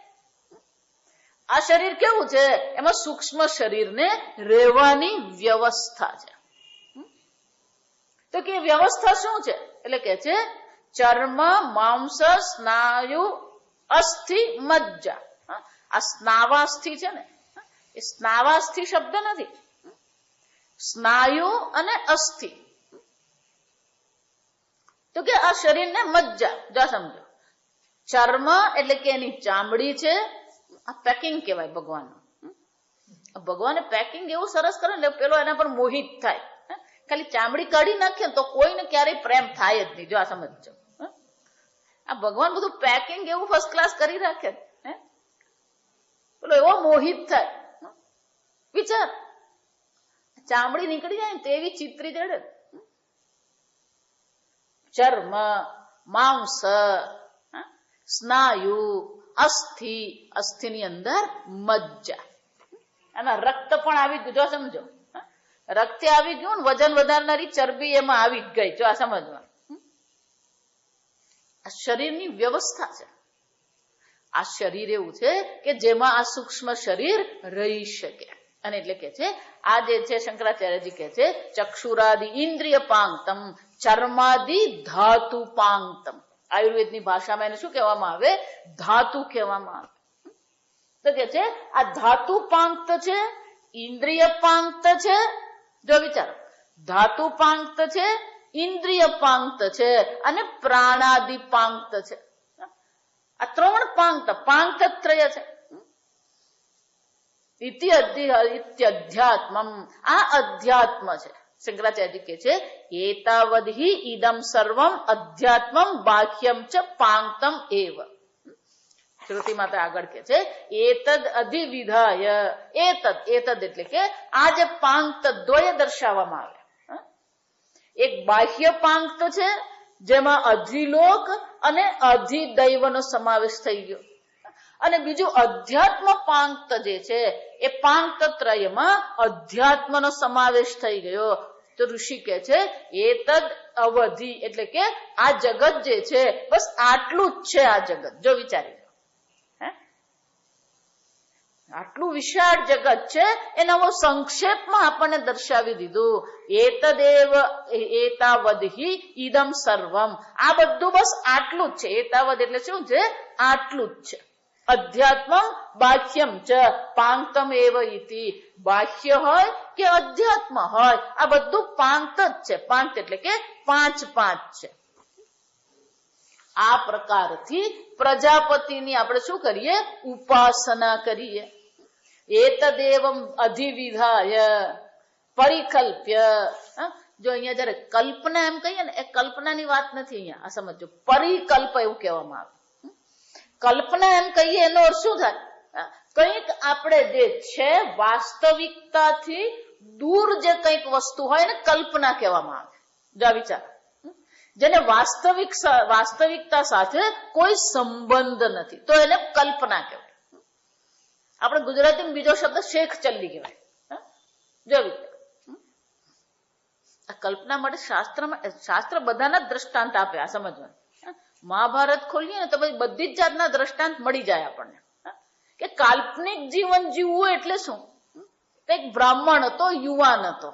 આ શરીર કેવું છે? એમાં સૂક્ષ્મ શરીરને રહેવાની વ્યવસ્થા છે. તો કે વ્યવસ્થા શું છે? એટલે કે છે ચર્મ, માંસ, સ્નાયુ, અસ્થિ, મજ્જા. આ સ્નાવાસ્થિ છે ને, એ સ્નાવાસ્થિ શબ્દ નથી. સ્નાયુ અને અસ્થિ તો કે આ શરીરને મજ્જા, જો સમજો, ચર્મ એટલે કે એની ચામડી છે, આ પેકિંગ કહેવાય ભગવાનનું. ભગવાને પેકિંગ એવું સરસ કરે ને પેલો એના પર મોહિત થાય. ખાલી ચામડી કાઢી નાખીએ તો કોઈને ક્યારેય પ્રેમ થાય જ નહીં. જો આ સમજો, આ ભગવાન બધું પેકિંગ એવું ફર્સ્ટ ક્લાસ કરી રાખે, પેલો એવો મોહિત થાય. વિચાર, ચામડી નીકળી જાય ને તેવી ચિત્રી ચડે. ચર્મ, માંસ, સ્નાયુ, અસ્થિ, અસ્થિની અંદર મજ્જા, એમાં રક્ત પણ આવી ગયું. જો સમજો, રક્ત આવી ગયું ને વજન વધારનારી ચરબી એમાં આવી જ ગઈ. જો આ સમજવા, આ શરીરની વ્યવસ્થા છે. આ શરીર એવું છે કે જેમાં આ સૂક્ષ્મ શરીર રહી શકે. અને એટલે કે છે આ જે છે શંકરાચાર્યજી કે છે ચક્ષુરાદિ ઇન્દ્રિય પાંગતમ ચર્માદિ ધાતુ પાંગતમ. આયુર્વેદની ભાષામાં એને શું કહેવામાં આવે? ધાતુ કહેવામાં આવે. તો કે છે આ ધાતુ પાંક્ત છે, ઇન્દ્રિય પાંક્ત છે. જો વિચારો, ધાતુ પાંક્ત છે, ઇન્દ્રિય પાંક્ત છે અને પ્રાણાદિ પાંક્ત છે. આ ત્રણ પાંક્ત, પાંક્તત્રય છે. ઇત્યધ્યાત્મમ, આ અધ્યાત્મ છે. શંકરાચાર્યજી કે છે એતાવદ્ ઇદમ સર્વમ અધ્યાત્મમ બાહ્યમ ચ પાંક્તમ એવ. શ્રુતિ માતા આગળ કે છે એતદ અધિવિધાય, એતદ એટલે કે આ જે પાંક્ત દ્વય દર્શાવવામાં આવે, એક બાહ્ય પાંક્ત છે જેમાં અધિલોક અને અધિદૈવનો સમાવેશ થઈ ગયો, અને બીજું અધ્યાત્મ પાંક્ત જે છે એ પાંક્ત ત્રયમાં અધ્યાત્મનો સમાવેશ થઈ ગયો. તો ઋષિ કે છે એતદ અવધિ એટલે કે આ જગત જે છે બસ આટલું જ છે. આ જગત જો વિચારી, આટલું વિશાળ જગત છે એના સંક્ષેપમાં આપણને દર્શાવી દીધું. એતદેવ એતાવદ્ ઇદમ સર્વમ, આ બધું બસ આટલું જ છે. એતાવદ એટલે શું છે? આટલું જ છે. અધ્યાત્મમ બાહ્યમ ચ પાંક્તમ એવ ઇતિ, બાહ્ય હોય કે અધ્યાત્મ હોય આ બધું પાંક્ત જ છે. પાંક્ત એટલે કે પાંચ પાંચ છે. આ પ્રકારથી પ્રજાપતિની આપણે શું કરીએ? ઉપાસના કરીએ. એતદેવમ અધિવિધાય પરિકલ્પ્ય. જો અહીંયા જયારે કલ્પના એમ કહીએ ને, એ કલ્પનાની વાત નથી. અહીંયા આ સમજો, પરિકલ્પ એવું કહેવામાં આવે. કલ્પના એમ કહીએ એનો અર્થ શું થાય? કંઈક આપણે જે છે વાસ્તવિકતાથી દૂર જે કંઈક વસ્તુ હોય એને કલ્પના કહેવામાં આવે. જો વિચાર, જેને વાસ્તવિકતા સાથે કોઈ સંબંધ નથી તો એને કલ્પના કહેવાય. આપણે ગુજરાતીમાં બીજો શબ્દ શેખ ચલ્લી કહેવાય. જો વિચાર, આ કલ્પના માટે શાસ્ત્ર બધાના દ્રષ્ટાંત આપે. આ સમજવાનું, મહાભારત ખોલીએ ને તો પછી બધી જ જાતના દ્રષ્ટાંત મળી જાય આપણને કે કાલ્પનિક જીવન જીવવું એટલે શું. એક બ્રાહ્મણ હતો, યુવાન હતો.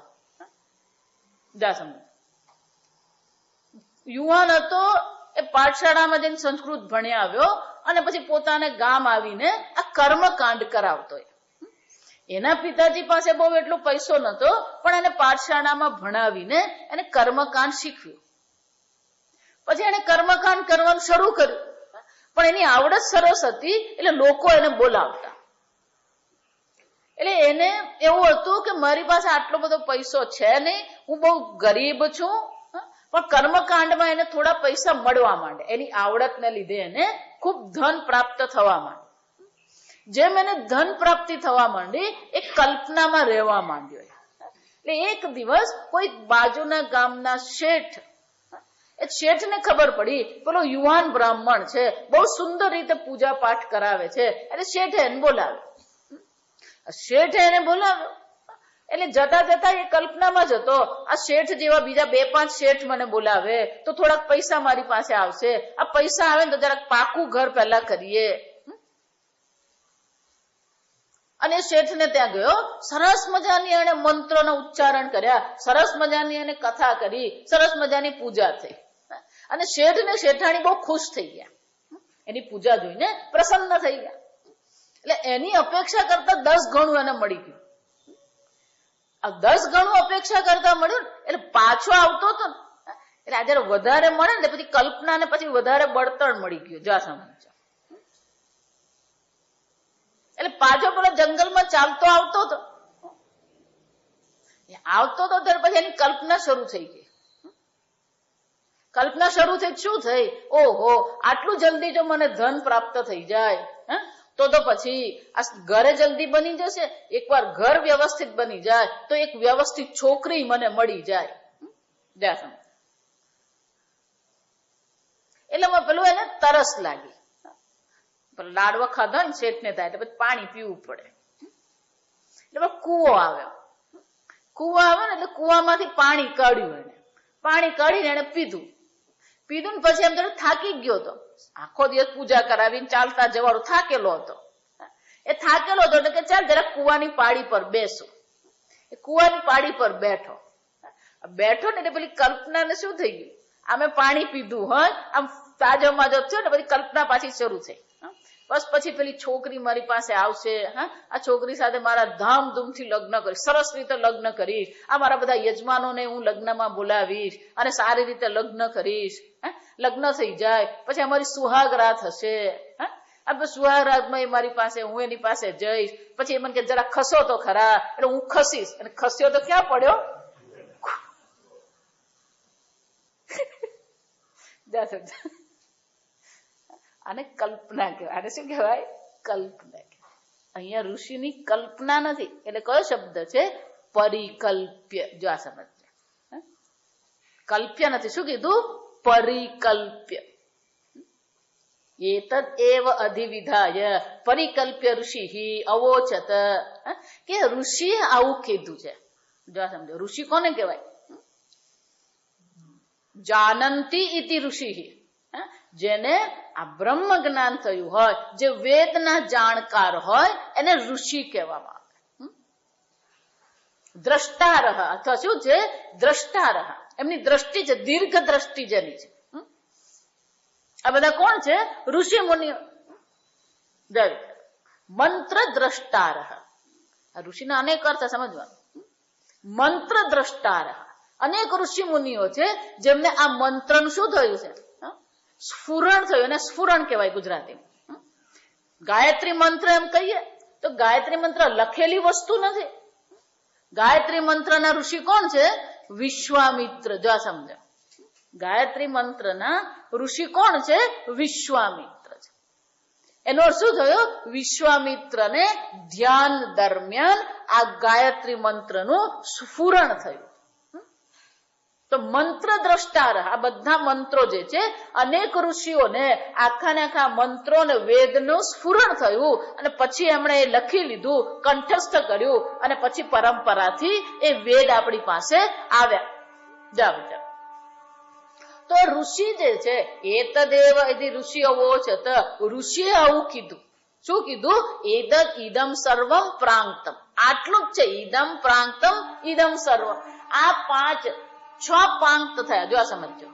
જા સમજ, યુવાન હતો, એ પાઠશાળામાં જઈને સંસ્કૃત ભણ્યા આવ્યો અને પછી પોતાને ગામ આવીને આ કર્મકાંડ કરાવતો. એના પિતાજી પાસે બહુ એટલો પૈસો નતો, પણ એને પાઠશાળામાં ભણાવીને એને કર્મકાંડ શીખવ્યું. પછી એને કર્મકાંડ કરવાનું શરૂ કર્યું, પણ એની આવડત સરસ હતી એટલે લોકો એને બોલાવતા. એટલે એને એવું હતું કે મારી પાસે આટલો બધો પૈસો છે નહીં, હું બહુ ગરીબ છું, પણ કર્મકાંડમાં એને થોડા પૈસા મળવા માંડે. એની આવડતને લીધે એને ખૂબ ધન પ્રાપ્ત થવા માંડે. જેમ એને ધન પ્રાપ્તિ થવા માંડી, એ કલ્પનામાં રહેવા માંડ્યો. એટલે એક દિવસ કોઈ બાજુના ગામના શેઠ, એ શેઠને ખબર પડી પેલો યુવાન બ્રાહ્મણ છે, બહુ સુંદર રીતે પૂજા પાઠ કરાવે છે. એટલે શેઠે એને બોલાવ્યો. એટલે જતા જતા એ કલ્પનામાં જ હતો, આ શેઠ જેવા બીજા 2-5 શેઠ મને બોલાવે તો થોડાક પૈસા મારી પાસે આવશે. આ પૈસા આવે ને તો જરાક પાકું ઘર પહેલા કરીએ. અને શેઠને ત્યાં ગયો, સરસ મજાની એને મંત્રોના ઉચ્ચારણ કર્યા, સરસ મજાની એને કથા કરી, સરસ મજાની પૂજા થઈ. અને શેઠ ને શેઠાણી બહુ ખુશ થઈ ગયા, એની પૂજા જોઈને પ્રસન્ન થઈ ગયા. એટલે એની અપેક્ષા કરતા 10 ગણું એને મળી ગયું. આ 10 ગણું અપેક્ષા કરતા મળ્યું એટલે પાછો આવતો હતો. એટલે આ જયારે વધારે મળે ને પછી કલ્પના ને પછી વધારે બળતણ મળી ગયું. જો સમજો. એટલે પાછો પેલો જંગલમાં ચાલતો આવતો હતો ત્યારે પછી એની કલ્પના શરૂ થઈ ગઈ. કલ્પના શરૂ થઈ શું થઈ? ઓહો, આટલું જલ્દી જો મને ધન પ્રાપ્ત થઈ જાય તો પછી આ ઘરે જલ્દી બની જશે. એકવાર ઘર વ્યવસ્થિત બની જાય તો એક વ્યવસ્થિત છોકરી મને મળી જાય. એટલે પેલું એને તરસ લાગી. લાડવા ખાધા ને શેઠને થાય એટલે પછી પાણી પીવું પડે. એટલે કૂવો આવ્યો. કૂવો આવ્યો ને એટલે કૂવામાંથી પાણી કાઢ્યું. એને પાણી કાઢીને એને પીધું ને પછી એમ થોડું થાકી ગયો હતો. આખો દિવસ પૂજા કરાવીને ચાલતા જવાનું થાકેલો હતો. એ થાકેલો હતો એટલે કે ચાલ જરા કુવાની પાડી પર બેસો. એ કુવાની પાડી પર બેઠો ને એટલે પેલી કલ્પના ને શું થઈ ગયું? આમે પાણી પીધું હોય, આમ તાજો માજો થયો ને પછી કલ્પના પાછી શરૂ થઈ. બસ પછી પેલી છોકરી મારી પાસે આવશે, આ છોકરી સાથે મારા ધામધૂમથી લગ્ન કરીશ, સરસ રીતે લગ્ન કરીશ, આ મારા બધા યજમાનોને હું લગ્નમાં બોલાવીશ અને સારી રીતે લગ્ન કરીશ. લગ્ન થઈ જાય પછી અમારી સુહાગ રાત હશે. સુહાગ રાતમાં એ મારી પાસે, હું એની પાસે જઈશ. પછી એ મને કે જરા ખસો તો ખરા, એટલે હું ખસીશ. અને ખસ્યો તો ક્યાં પડ્યો? આને કલ્પના કહેવાય. આને શું કહેવાય? કલ્પના કહેવાય. અહીંયા ઋષિની કલ્પના નથી. એટલે કયો શબ્દ છે? પરિકલ્પ્ય. જો આ સમજ, કલ્પ્ય નથી. શું કીધું? પરિકલ્પ્ય. એતદ એવ અધિવિધાય પરિકલ્પ્ય ઋષિ અવોચત. કે ઋષિએ આવું કીધું છે. જો આ સમજો, ઋષિ કોને કહેવાય? જાનંતી ઇતિ ઋષિ. જેને આ બ્રહ્મ જ્ઞાન થયું હોય, જે વેદના જાણકાર હોય, એને ઋષિ કહેવામાં આવે. દ્રષ્ટારહ અથવા શું છે? દ્રષ્ટારહ. એમની દ્રષ્ટિ છે, દીર્ઘ દ્રષ્ટિ જેની છે. આ બધા કોણ છે? ઋષિ મુનિઓ. મંત્ર દ્રષ્ટારહ. આ ઋષિના અનેક અર્થ સમજવાનું. મંત્ર દ્રષ્ટારહ. અનેક ઋષિ મુનિઓ છે જેમને આ મંત્રનું શું થયું છે? સ્ફુરણ થયું. એને સ્ફુરણ કહેવાય ગુજરાતીમાં. ગાયત્રી મંત્ર એમ કહીએ તો ગાયત્રી મંત્ર લખેલી વસ્તુ નથી. ગાયત્રી મંત્રના ઋષિ કોણ છે? વિશ્વામિત્ર. જો આ સમજો, ગાયત્રી મંત્રના ઋષિ કોણ છે? વિશ્વામિત્ર છે. એનો અર્થ શું થયો? વિશ્વામિત્રને ધ્યાન દરમિયાન આ ગાયત્રી મંત્રનું સ્ફુરણ થયું. તો મંત્ર દ્રષ્ટાર. આ બધા મંત્રો જે છે, અનેક ઋષિઓને આખા ને આખા મંત્રો ને વેદનું સ્ફુરણ થયું અને પછી એમણે એ લખી લીધું, કંઠસ્થ કર્યું અને પછી પરંપરાથી એ વેદ આપણી પાસે આવ્યા. જાવ તો ઋષિ જે છે, એતદેવ ઇતિ ઋષિ અવોચત. ઋષિએ આવું કીધું. શું કીધું? એતદ ઇદમ સર્વમ પ્રાંક્તમ. આટલું જ છે. ઇદમ પ્રાંક્તમ ઇદમ સર્વમ. આ 6 પાંક્ત થયા. જો આ સમજો,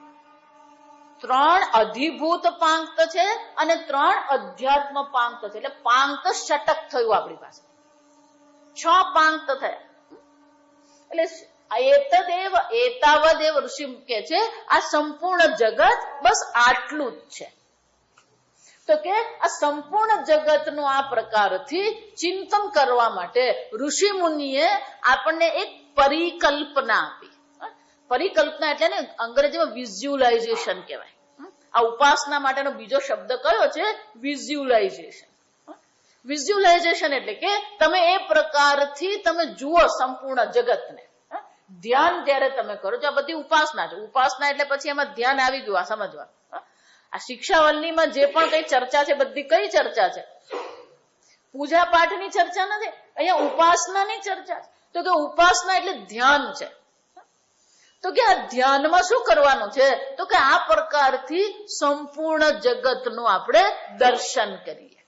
3 અધિભૂત પાંક્ત છે અને 3 અધ્યાત્મ પાંક્ત છે. એટલે પાંક્ત ષટક થયું આપણી પાસે. 6 પાંક્ત થયા. એટલે એતદેવ એતાવદેવ ઋષિ કે છે આ સંપૂર્ણ જગત બસ આટલું જ છે. તો કે આ સંપૂર્ણ જગતનું આ પ્રકારથી ચિંતન કરવા માટે ઋષિ મુનિએ આપણને એક પરિકલ્પના આપી. પરિકલ્પના એટલે ને અંગ્રેજીમાં વિઝ્યુલાઇઝેશન કહેવાય. આ ઉપાસના માટેનો બીજો શબ્દ કયો છે? વિઝ્યુલાઇઝેશન. વિઝ્યુલાઇઝેશન એટલે કે તમે એ પ્રકારથી તમે જુઓ સંપૂર્ણ જગતને. ધ્યાન જયારે તમે કરો છો, આ બધી ઉપાસના છે. ઉપાસના એટલે પછી એમાં ધ્યાન આવી ગયું. આ સમજવા, આ શિક્ષાવલ્લીમાં જે પણ કઈ ચર્ચા છે, બધી કઈ ચર્ચા છે? પૂજા પાઠની ચર્ચા નથી. અહીંયા ઉપાસનાની ચર્ચા છે. તો કે ઉપાસના એટલે ધ્યાન છે. તો કે આ ધ્યાનમાં શું કરવાનું છે? તો કે આ પ્રકારથી સંપૂર્ણ જગતનું આપણે દર્શન કરીએ.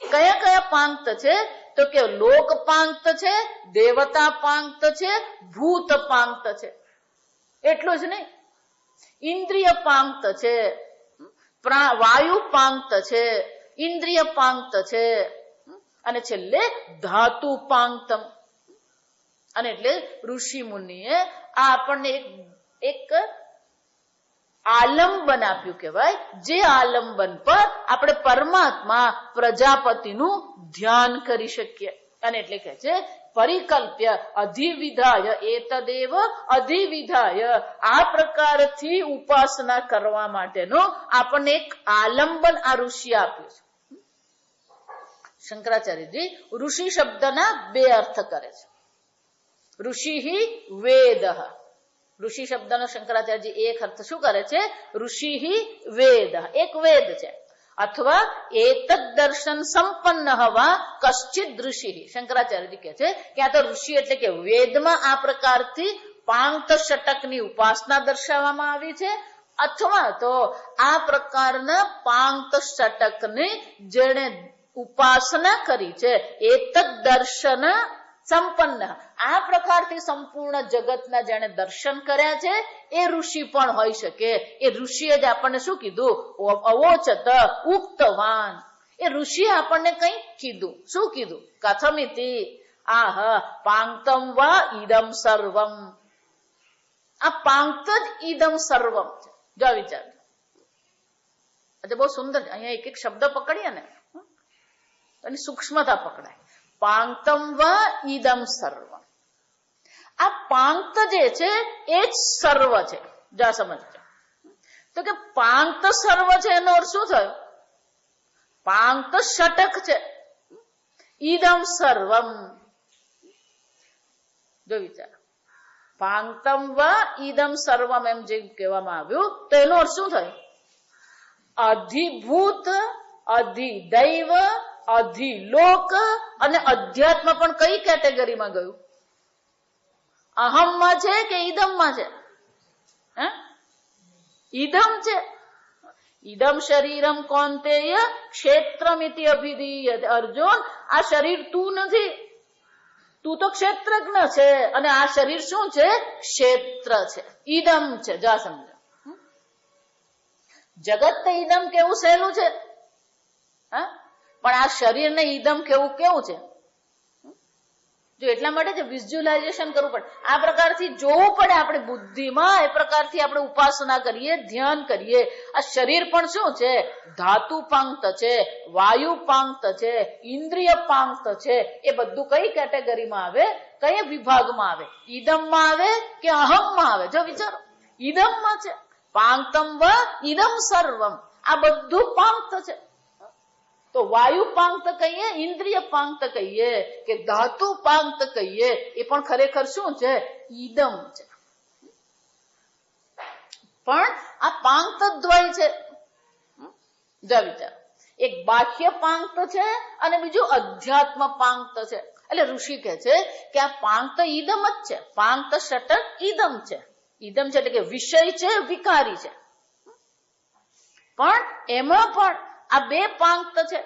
કયા કયા પાંક્ત છે? તો કે લોક પાંક્ત છે, દેવતા પાંક્ત છે, ભૂત પાંક્ત છે. એટલું જ નહીં, ઇન્દ્રિય પાંક્ત છે, વાયુ પાંક્ત છે, ઇન્દ્રિય પાંક્ત છે અને છેલ્લે ધાતુ પાંક્તમ. અને એટલે ઋષિ મુનિએ આ આપણને એક એક આલંબન આપ્યું કહેવાય, જે આલંબન પર આપણે પરમાત્મા પ્રજાપતિનું ધ્યાન કરી શકીએ. અને એટલે કે છે પરિકલ્પ્ય અધિવિધાય એતદેવ અધિવિધાય, આ પ્રકારથી ઉપાસના કરવા માટેનો આપણને એક આલંબન આ ઋષિ આપ્યું છે. શંકરાચાર્યજી ઋષિ શબ્દના બે અર્થ કરે છે. ઋષિ વેદ, ઋષિ શબ્દનો શંકરાચાર્યજી એક અર્થ શું કરે છે? ઋષિ વેદ, એક વેદ છે. અથવા એતદ દર્શન સંપન્ન હવા કશ્ચિત ઋષિ. શંકરાચાર્યજી કહે છે કે આ તો ઋષિ એટલે કે વેદમાં આ પ્રકારથી પાંક્ત ષટકની ઉપાસના દર્શાવવામાં આવી છે, અથવા તો આ પ્રકારના પાંક્ત ષટકની જેણે ઉપાસના કરી છે, એતદ દર્શન સંપન્ન, આ પ્રકારથી સંપૂર્ણ જગતના જેણે દર્શન કર્યા છે એ ઋષિ પણ હોઈ શકે. એ ઋષિએ જ આપણને શું કીધું? અવોચત ઉક્તવાન. એ ઋષિએ આપણને કઈ કીધું. શું કીધું? કથમિતિ આહ પાંક્તમ વા ઈદમ સર્વમ. આ પાંક્ત જ ઈદમ સર્વમ છે. જો વિચાર, એટલે બહુ સુંદર. અહીંયા એક એક શબ્દ પકડીએ ને એની સૂક્ષ્મતા પકડાય. પાંક્તમ વા ઈદમ સર્વ. આ પાંક્ત જે છે એ જ સર્વ છે. જા સમજજો. તો કે પાંક્ત સર્વ છે એનો અર્થ શું થયો? પાંક્ત ષટક છે. ઈદમ સર્વમ. જો વિચાર, પાંક્તમ વા ઈદમ સર્વમ એમ જે કહેવામાં આવ્યું તો એનો અર્થ શું થયો? અધિભૂત, અધિદૈવ, અધિલોક અને અધ્યાત્મ પણ કઈ કેટેગરીમાં ગયું? અહમમાં છે કે ઈદમમાં છે? ઈદમ છે. ઈદમ શરીરમ કૌંતેય ક્ષેત્રમિતિ અભિધીયતે. અર્જુન, આ શરીર તું નથી, તું તો ક્ષેત્રજ્ઞ છે, અને આ શરીર શું છે? ક્ષેત્ર છે, ઈદમ છે. જા સમજો. જગત ઈદમ કેવું સહેલું છે, પણ આ શરીરને ઈદમ કેવું કેવું છે? જો એટલા માટે જ વિઝ્યુલાઇઝેશન કરવું પડે. આ પ્રકારથી જોવું પડે આપણે બુદ્ધિમાં. એ પ્રકારથી આપણે ઉપાસના કરીએ, ધ્યાન કરીએ. આ શરીર પણ શું છે? ધાતુ પાંક્ત છે, વાયુ પાંક્ત છે, ઇન્દ્રિય પાંક્ત છે. એ બધું કઈ કેટેગરીમાં આવે? કઈ વિભાગમાં આવે? ઈદમમાં આવે કે અહમમાં આવે? જો વિચારો, ઈદમમાં છે. પાંક્તમ વા ઈદમ સર્વમ. આ બધું પાંક્ત છે. તો વાયુ પાંક્ત કહીએ, ઇન્દ્રિય પાંક્ત કહીએ કે ધાતુ પાંક્ત કહીએ, એ પણ ખરેખર શું છે? ઈદમ છે. પણ આ પાંક્ત દ્વય છે. જા વિચાર, એક બાહ્ય પાંક્ત છે અને બીજું અધ્યાત્મ પાંક્ત છે. એટલે ઋષિ કહે છે કે આ પાંક્ત ઈદમ જ છે. પાંક્ત ષટક ઈદમ છે. ઈદમ છે એટલે કે વિષય છે, વિકારી છે. પણ એમાં પણ આ બે પાંક્ત છે.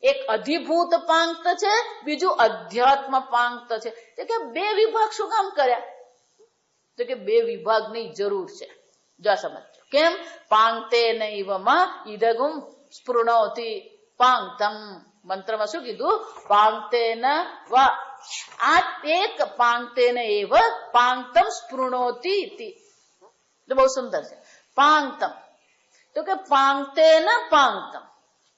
એક અધિભૂત પાંક્ત છે, બીજું અધ્યાત્મ પાંક્ત છે. એટલે કે બે વિભાગ શું કામ કર્યા? તો કે બે વિભાગની જરૂર છે. જા સમજો. કેમ? પાંક્તે નૈવમાં ઈદગુમ સ્પૃણોતિ પાંક્તમ. મંત્રમાં શું કીધું? પાંક્તેન વા. આ એક પાંક્તેન એવ પાંક્તમ સ્પૃણોતિ ઇતિ. બહુ સુંદર છે. પાંક્તમ તો કે પાંક્તેન પાંક્તમ.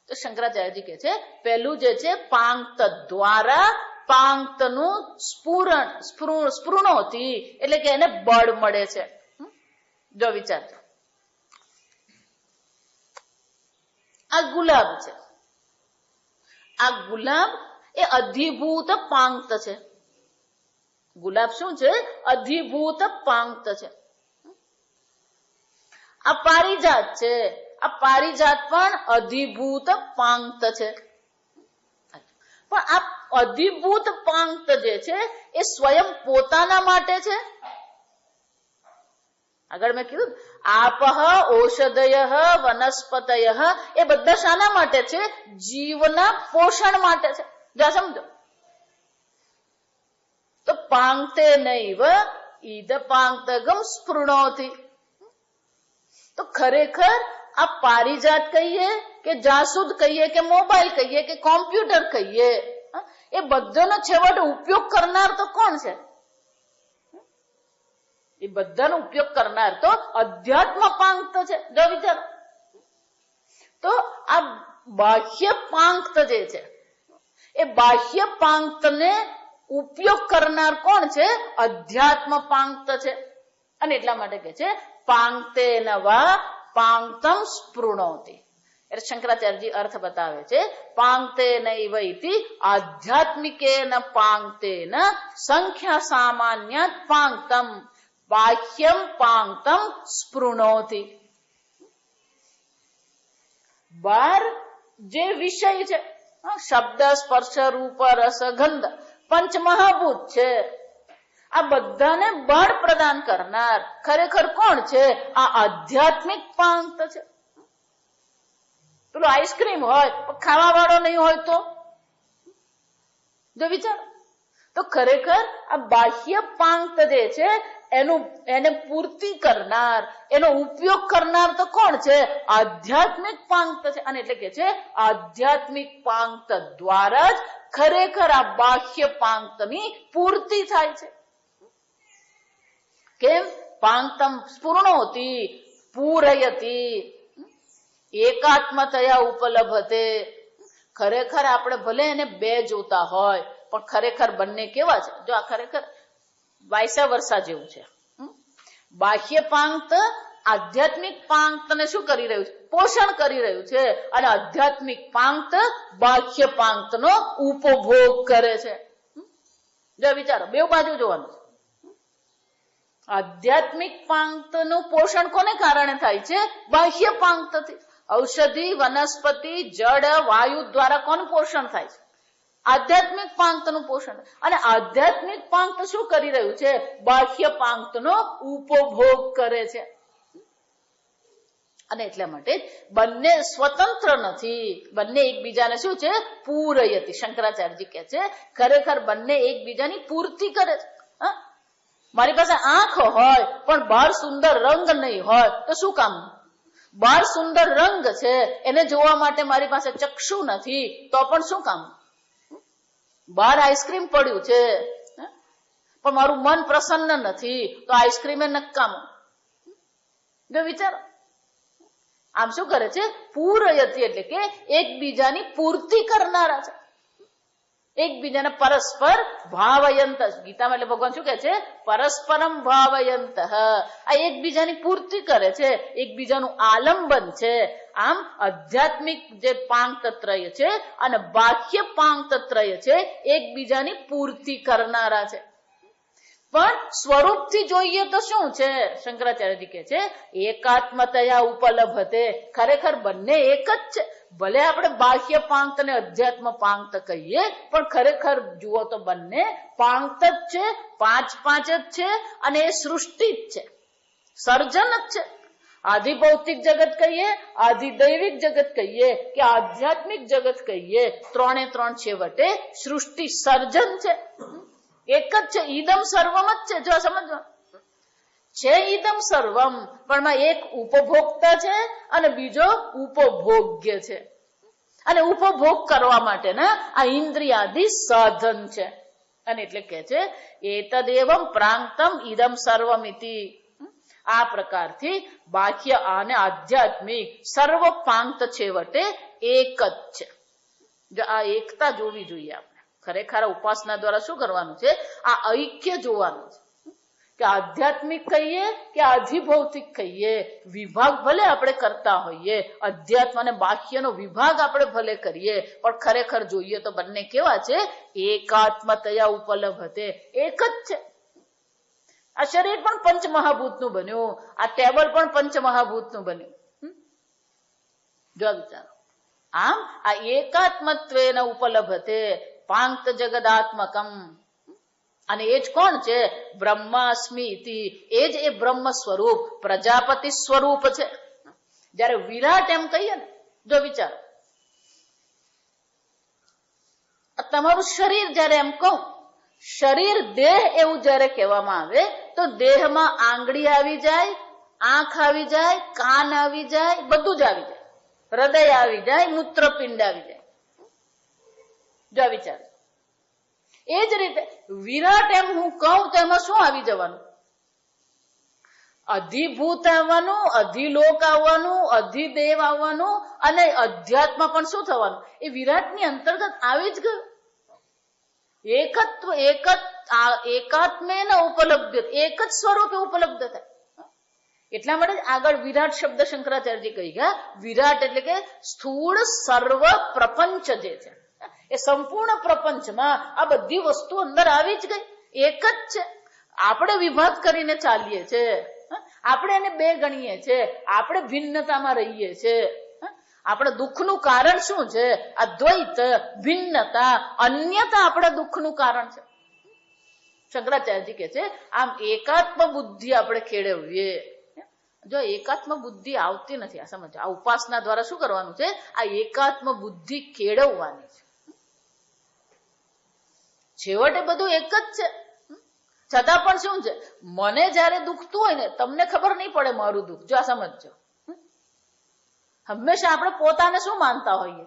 તો શંકરાચાર્યજી કહે છે પહેલું જે છે પાંક્ત દ્વારા પાંક્તનું સ્પૃણોતિ એટલે કે એને બળ મળે છે. જો વિચારજો, આ ગુલાબ છે. આ ગુલાબ એ અધિભૂત પાંક્ત છે. ગુલાબ શું છે? અધિભૂત પાંક્ત છે. આ પારિજાત છે. આ પારિજાત પણ અધિભૂત પાંક્ત છે. પણ આ અધિભૂત પાંક્ત જે છે એ સ્વયં પોતાના માટે છે. આગળ મેં કીધું આપહ, ઔષધય, વનસ્પતય એ બધા શાના માટે છે? જીવના પોષણ માટે છે. જા સમજો. તો પાંક્તે નૈવ ઈદ પાંક્તગમ સ્પૃણોતિ. તો ખરેખર આ પારિજાત કહીએ કે જાસૂદ કહીએ કે મોબાઈલ કહીએ કે કોમ્પ્યુટર કહીએ, એ બધાનો છેવટે ઉપયોગ કરનાર તો કોણ છે? એ બધાનો ઉપયોગ કરનાર તો અધ્યાત્મ પાંક્ત છે. જો વિચારો તો આ બાહ્ય પાંક્ત જે છે એ બાહ્ય પાંક્તને ઉપયોગ કરનાર કોણ છે? અધ્યાત્મ પાંક્ત છે. અને એટલા માટે કે છે પાંક્તે નવા પાંક્તમ સ્પૃણોતિ. એટલે શંકરાચાર્યજી અર્થ બતાવે છે પાંક્તે નૈવ ઇતિ આધ્યાત્મિકેન પાંક્તેન સંખ્યા સામાન્યાત પાંક્તમ બાહ્યમ પાંક્તમ સ્પૃણોતિ. 12 જે વિષય છે, શબ્દ સ્પર્શ રૂપ રસ ગંધ પંચમહાભૂત છે, આ બધાને બળ પ્રદાન કરનાર ખરેખર કોણ છે? આ આધ્યાત્મિક પાંક્ત છે. પેલું આઈસ્ક્રીમ હોય ખાવા વાળો નહીં હોય તો જો વિચાર તો ખરેખર આ બાહ્ય પાંક્ત જે છે એને પૂર્તિ કરનાર, એનો ઉપયોગ કરનાર તો કોણ છે? આધ્યાત્મિક પાંક્ત છે. અને એટલે કે છે આધ્યાત્મિક પાંક્ત દ્વારા જ ખરેખર આ બાહ્ય પાંક્તની પૂર્તિ થાય છે. કેમ? પાંક્તમ સ્ફુર્ણોતિ પૂરયતિ એકાત્મતયા ઉપલબ્ધતે. ખરેખર આપણે ભલે એને બે જોતા હોય પણ ખરેખર બંને કેવા છે? જો આ ખરેખર વાયસા વર્ષા જેવું છે. બાહ્ય પાંક્ત આધ્યાત્મિક પાંક્તને શું કરી રહ્યું છે? પોષણ કરી રહ્યું છે. અને આધ્યાત્મિક પાંક્ત બાહ્ય પાંક્તનો ઉપભોગ કરે છે. જો વિચારો બે બાજુ જોવાનું છે. આધ્યાત્મિક પાંક્તનું પોષણ કોને કારણે થાય છે? બાહ્ય પાંક્તથી. ઔષધિ વનસ્પતિ જળ વાયુ દ્વારા કોનું પોષણ થાય છે? આધ્યાત્મિક પાંક્તનું પોષણ. અને આધ્યાત્મિક પાંક્ત શું કરી રહ્યું છે? બાહ્ય પાંક્તનો ઉપભોગ કરે છે. અને એટલા માટે બંને સ્વતંત્ર નથી, બંને એકબીજાને શું છે? પૂરયતિ. શંકરાચાર્યજી કહે છે ખરેખર બંને એકબીજાની પૂર્તિ કરે છે. મારી પાસે આંખ હોય પણ બહાર સુંદર રંગ નહીં હોય તો શું કામ? બહાર સુંદર રંગ છે એને જોવા માટે મારી પાસે ચક્ષુ નથી તો પણ શું કામ? બહાર આઈસ્ક્રીમ પડ્યું છે પણ મારું મન પ્રસન્ન નથી તો આઈસ્ક્રીમ એ નકામું. જો વિચારો આમ શું કરે છે? પૂરયતિ એટલે કે એકબીજાની પૂર્તિ કરનારા છે, એકબીજાને પરસ્પર ભાવયંત. ગીતામાં એટલે ભગવાન શું કહે છે? પરસ્પરમ ભાવયંત. આ એકબીજાની પૂર્તિ કરે છે, એકબીજાનું આલંબન છે. આમ આધ્યાત્મિક જે પાંક્તત્રય છે અને બાહ્ય પાંક્તત્રય છે એકબીજાની પૂર્તિ કરનારા છે. પણ સ્વરૂપથી જોઈએ તો શું છે? શંકરાચાર્યજી કહે છે એકાત્મતયા ઉપલબ્ધતે. ખરેખર બંને એક જ છે. ભલે આપણે બાહ્ય પાંક્ત અને અધ્યાત્મ પાંક્ત કહીએ પણ ખરેખર જુઓ તો બંને પાંક્ત જ છે, 5 જ છે. અને એ સૃષ્ટિ જ છે, સર્જન જ છે. આધિભૌતિક જગત કહીએ, આધિદૈવિક જગત કહીએ કે આધ્યાત્મિક જગત કહીએ, 3 છેવટે સૃષ્ટિ સર્જન છે, એક જ છે. ઈદમ સર્વમ જ છે. જો સમજવા છે ઈદમ સર્વમ પણ એક ઉપભોક્તા છે અને બીજો ઉપભોગ્ય છે. અને ઉપભોગ કરવા માટે આ ઇન્દ્રિયાદિ સાધન છે. અને એટલે કે છે એતદેવમ પ્રાંક્તમ ઈદમ સર્વમિતિ. આ પ્રકારથી બાહ્ય અને આધ્યાત્મિક સર્વ પાંક્ત છેવટે એક જ છે. જો આ એકતા જોવી જોઈએ આપણે. ખરેખર ઉપાસના દ્વારા શું કરવાનું છે? આ ઐક્ય જોવાનું છે કે આધ્યાત્મિક કહીએ કે આધિભૌતિક કહીએ, વિભાગ ભલે આપણે કરતા હોઈએ, અધ્યાત્મ અને બાહ્યનો વિભાગ આપણે ભલે કરીએ પણ ખરેખર જોઈએ તો બંને કેવા છે? એકાત્મતયા ઉપલબ્ધતે. એક જ છે. આ શરીર પણ પંચમહાભૂતનું બન્યું, આ ટેબલ પણ પંચમહાભૂતનું બન્યું. જો વિચારો આમ આ એકાત્મત્વેન ઉપલબ્ધતે પાંક્ત જગદાત્મકમ. અને એ જ કોણ છે? બ્રહ્માસ્મિ ઇતિ. એ જ એ બ્રહ્મ સ્વરૂપ પ્રજાપતિ સ્વરૂપ છે. જયારે વિરાટ એમ કહીએ ને, જો વિચારો તમારું શરીર જયારે એમ કહું, શરીર દેહ એવું જયારે કહેવામાં આવે તો દેહમાં આંગળી આવી જાય, આંખ આવી જાય, કાન આવી જાય, બધું જ આવી જાય, હૃદય આવી જાય, મૂત્રપિંડ આવી જાય. જો વિચાર એ જ રીતે વિરાટ એમ હું કહું તો એમાં શું આવી જવાનું? અધિભૂત આવવાનું, અધિલોક આવવાનું, અધિદેવ આવવાનું અને અધ્યાત્મ પણ શું થવાનું? એ વિરાટની અંતર્ગત આવી જ ગયું. એકત્વ એકાત્મેન ઉપલબ્ધ, એક જ સ્વરૂપે ઉપલબ્ધ થાય. એટલા માટે આગળ વિરાટ શબ્દ શંકરાચાર્યજી કહી ગયા. વિરાટ એટલે કે સ્થૂળ સર્વ પ્રપંચ જે છે, એ સંપૂર્ણ પ્રપંચમાં આ બધી વસ્તુ અંદર આવી જ ગઈ, એક જ છે. આપણે વિભાગ કરીને ચાલીએ છીએ, આપણે એને બે ગણીએ છીએ, આપણે ભિન્નતામાં રહીએ છીએ. આપણે દુઃખનું કારણ શું છે? અદ્વૈત, ભિન્નતા, અન્યતા આપણા દુઃખનું કારણ છે. શંકરાચાર્યજી કહે છે આમ એકાત્મ બુદ્ધિ આપણે કેળવીએ. જો એકાત્મ બુદ્ધિ આવતી નથી, આ સમજો. આ ઉપાસના દ્વારા શું કરવાનું છે? આ એકાત્મ બુદ્ધિ કેળવવાની છે. છેવટે બધું એક જ છે, છતાં પણ શું છે? મને જયારે દુખતું હોય ને, તમને ખબર નહીં પડે મારું દુઃખ. જો આ સમજો. હંમેશા આપણે પોતાને શું માનતા હોઈએ?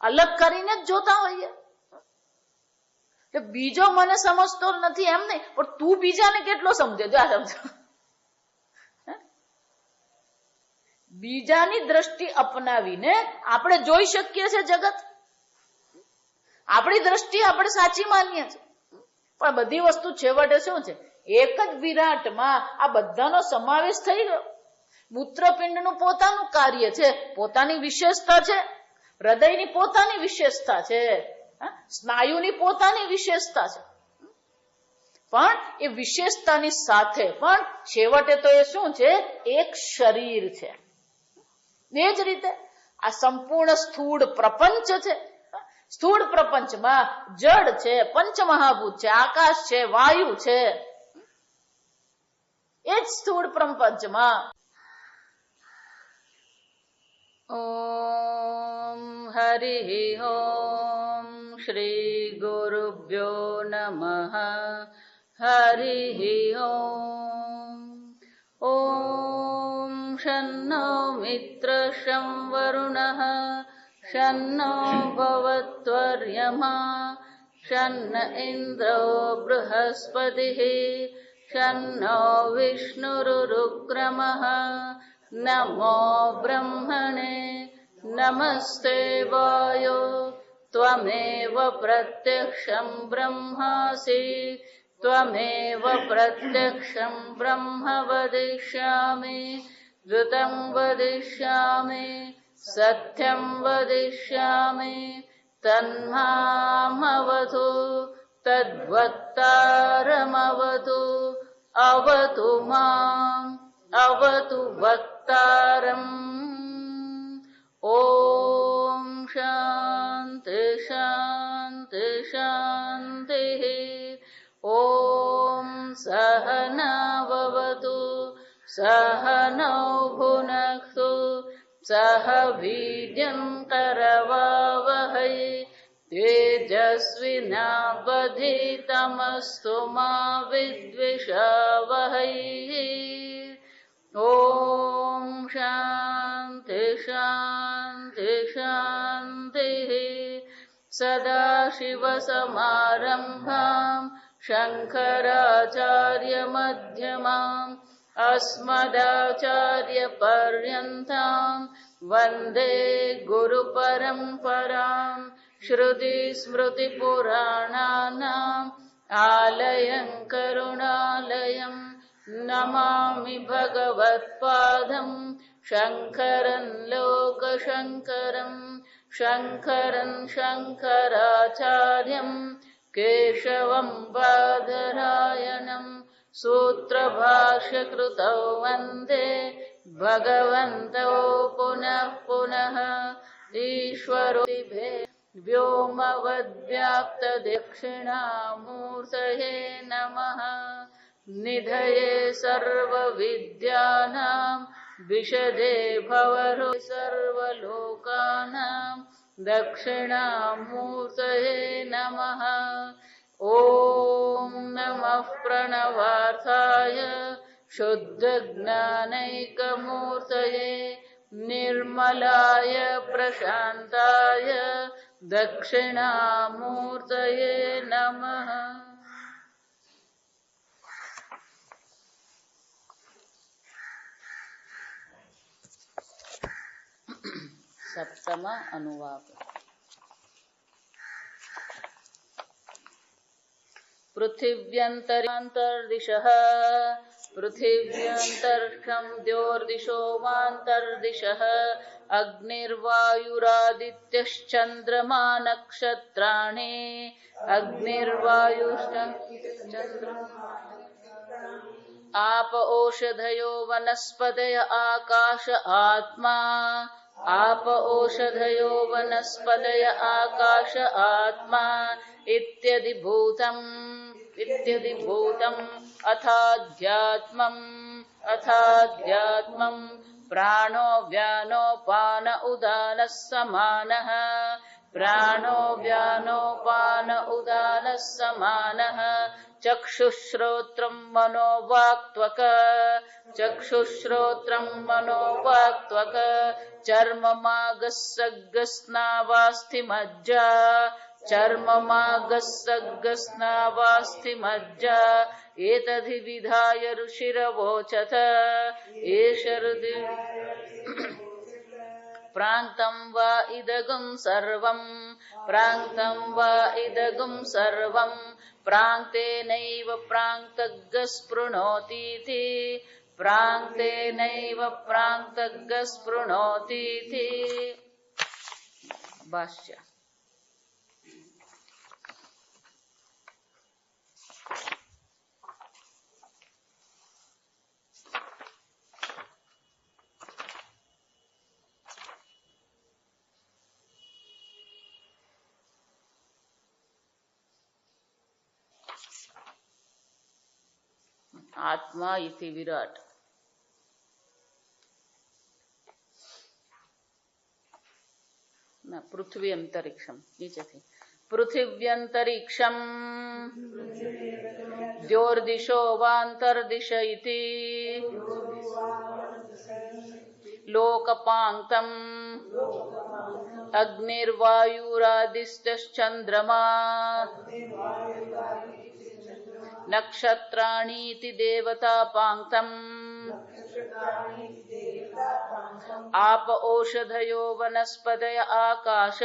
અલગ કરીને જ જોતા હોઈએ. બીજો મને સમજતો નથી એમ નહીં, પણ તું બીજાને કેટલો સમજે? જો આ સમજો. બીજાની દ્રષ્ટિ અપનાવીને આપણે જોઈ શકીએ છીએ જગત. આપણી દ્રષ્ટિ આપણે સાચી માનીએ છીએ, પણ બધી વસ્તુ છેવટે શું છે? એક જ વિરાટમાં આ બધાનો સમાવેશ થઈ ગયો. મૂત્રપિંડનું પોતાનું કાર્ય છે, પોતાની વિશેષતા છે. હૃદયની પોતાની વિશેષતા છે, સ્નાયુની પોતાની વિશેષતા છે. પણ એ વિશેષતાની સાથે પણ છેવટે તો એ શું છે? એક શરીર છે. એ જ રીતે આ સંપૂર્ણ સ્થૂળ પ્રપંચ છે. સ્થૂળ પ્રપંચમાં જળ છે, પંચમહાભૂત છે, આકાશ છે, વાયુ છે. એ જ સ્થૂળ પ્રપંચમાં ઓમ હરિ ઓમ શ્રી ગુરુભ્યો નમઃ. હરિ ઓમ. ઓમ શન્નો મિત્ર શં વરુણઃ શન્નો ભવત્વર્યમા શન્ન ઇન્દ્રો બૃહસ્પતિઃ શન્નો વિષ્ણુરુક્રમઃ. નમો બ્રહ્મણે નમસ્તે વાયો ત્વમેવ પ્રત્યક્ષં બ્રહ્માસિ ત્વમેવ પ્રત્યક્ષં બ્રહ્મ વદિષ્યામિ ઋतं વદિષ્યામિ સત્યં વદિષ્યામિ તન્મામવતુ તદ્વક્તારમવતુ અવતુ મામ અવતુ વક્તારમ. ઓમ શાંતિ શાંતિ શાંતિ. ઓમ સહનાવવતુ સહનૌ ભુનક્તુ સહ વીર્યં કરવાવહૈ તેજસ્વિનાવધીતમસ્તુ મા વિદ્વિષાવહૈ. ઓમ શાંતિ શાંતિ શાંતિ. સદાશિવસમારંભાં શંકરાચાર્યમધ્યમાં અસ્મદાચાર્યપર્યન્તાં વંદે ગુરુપરંપરાં. શ્રુતિસ્મૃતિપુરાણાનાં આલયં કરુણાલયં નમામિ ભગવત્પાદં શંકરં લોકશંકરં. શંકરં શંકરાચાર્યં કેશવં બાદરાયણં સૂત્રભાષ્યકૃતૌ વંદે ભગવन्तौ પુનઃ પુનઃ. ઈશ્વરો વ્યોમવદ્વ્યાપ્તદક્ષિણામૂર્તયે નમઃ. નિધયે સર્વવિદ્યાનાં વિશદે ભવરો સર્વલોકાનાં દક્ષિણામૂર્તયે નમઃ. ઓમ નમઃ પ્રણવાર્થાય શુદ્ધજ્ઞાનૈકમૂર્તયે નિર્મલાય પ્રશાંતાય દક્ષિણામૂર્તયે નમઃ. सप्तम अनुवाक। पृथिव्यन्तर्दिशः पृथिव्यन्तरिक्षं द्योर्दिशो वान्तर्दिशः अग्निर्वायुरादित्यश्चन्द्रमा नक्षत्राणि आप ओषधयो वनस्पतय आकाश आत्मा आप ओषधयो वनस्पतय आकाश आत्मा इत्यदि भूतम् अथाध्यात्मम् प्राणो व्यानोपान उदानः समानः प्राणो व्यानोपान उदानः समानः चक्षुश्रोत्रं मनोवाक्त्वक चर्ममागस्सग्गस्नावास्थिमज्जा एतद्धि विधाय ऋषिरवोचत एष हृदि प्रान्तं वा इदगुं सर्वं प्रान्तेनैव प्रान्तग्गस्पृणोतीति भाष्य। आत्मा इति विराट न पृथ्वी अंतरिक्षम नीचे थी पृथिव्यंतरिक्षम द्योर्दिशो वान्तर्दिश इति लोकपांक्तम् अग्निर्वायुरादिश्चन्द्रमा नक्षत्राणीति देवतापांक्तम् आप ओषधयो वनस्पतय आकाश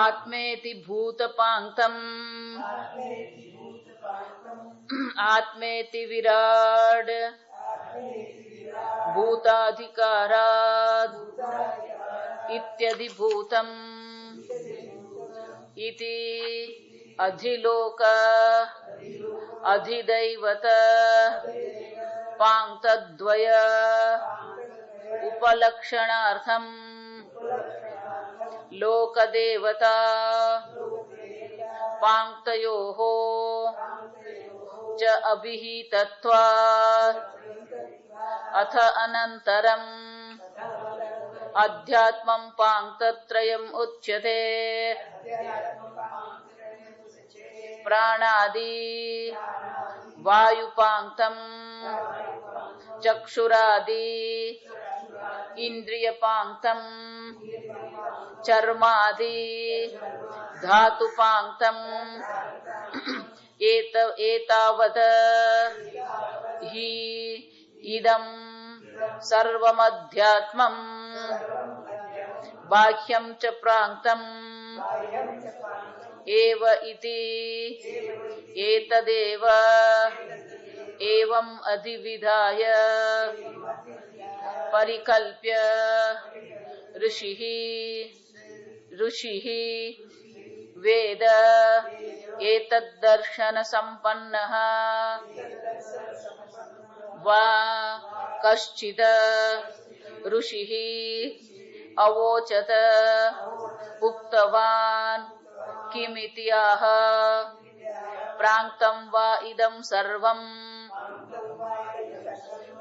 आत्मेति भूतपांक्तम् आत्मेति विराड भूताधिकारात् इत्यदि भूतम् इति अधिलोक अधिदैवत पांक्तद्वय उपलक्षणार्थम् लोकदेवता पांक्तयोः च अभिहितत्वात् अथ अनन्तरम् अध्यात्मं पांक्तत्रयम् उच्यते प्राणादि वायुपांक्तम् चक्षुरादि इन्द्रियपांक्तम् चर्मादि धातुपांक्तम् एतावत् हि इदं सर्वमध्यात्मम् बाह्यं च प्राक्तम् एव इति एतदेव एवम् अधिविधाय परिकल्प्य ऋषिः वेद एतद्दर्शन संपन्नः वा कश्चित् ऋषिः अवोचत उक्तवान् किमिति आह प्राक्तं वा इदं सर्वं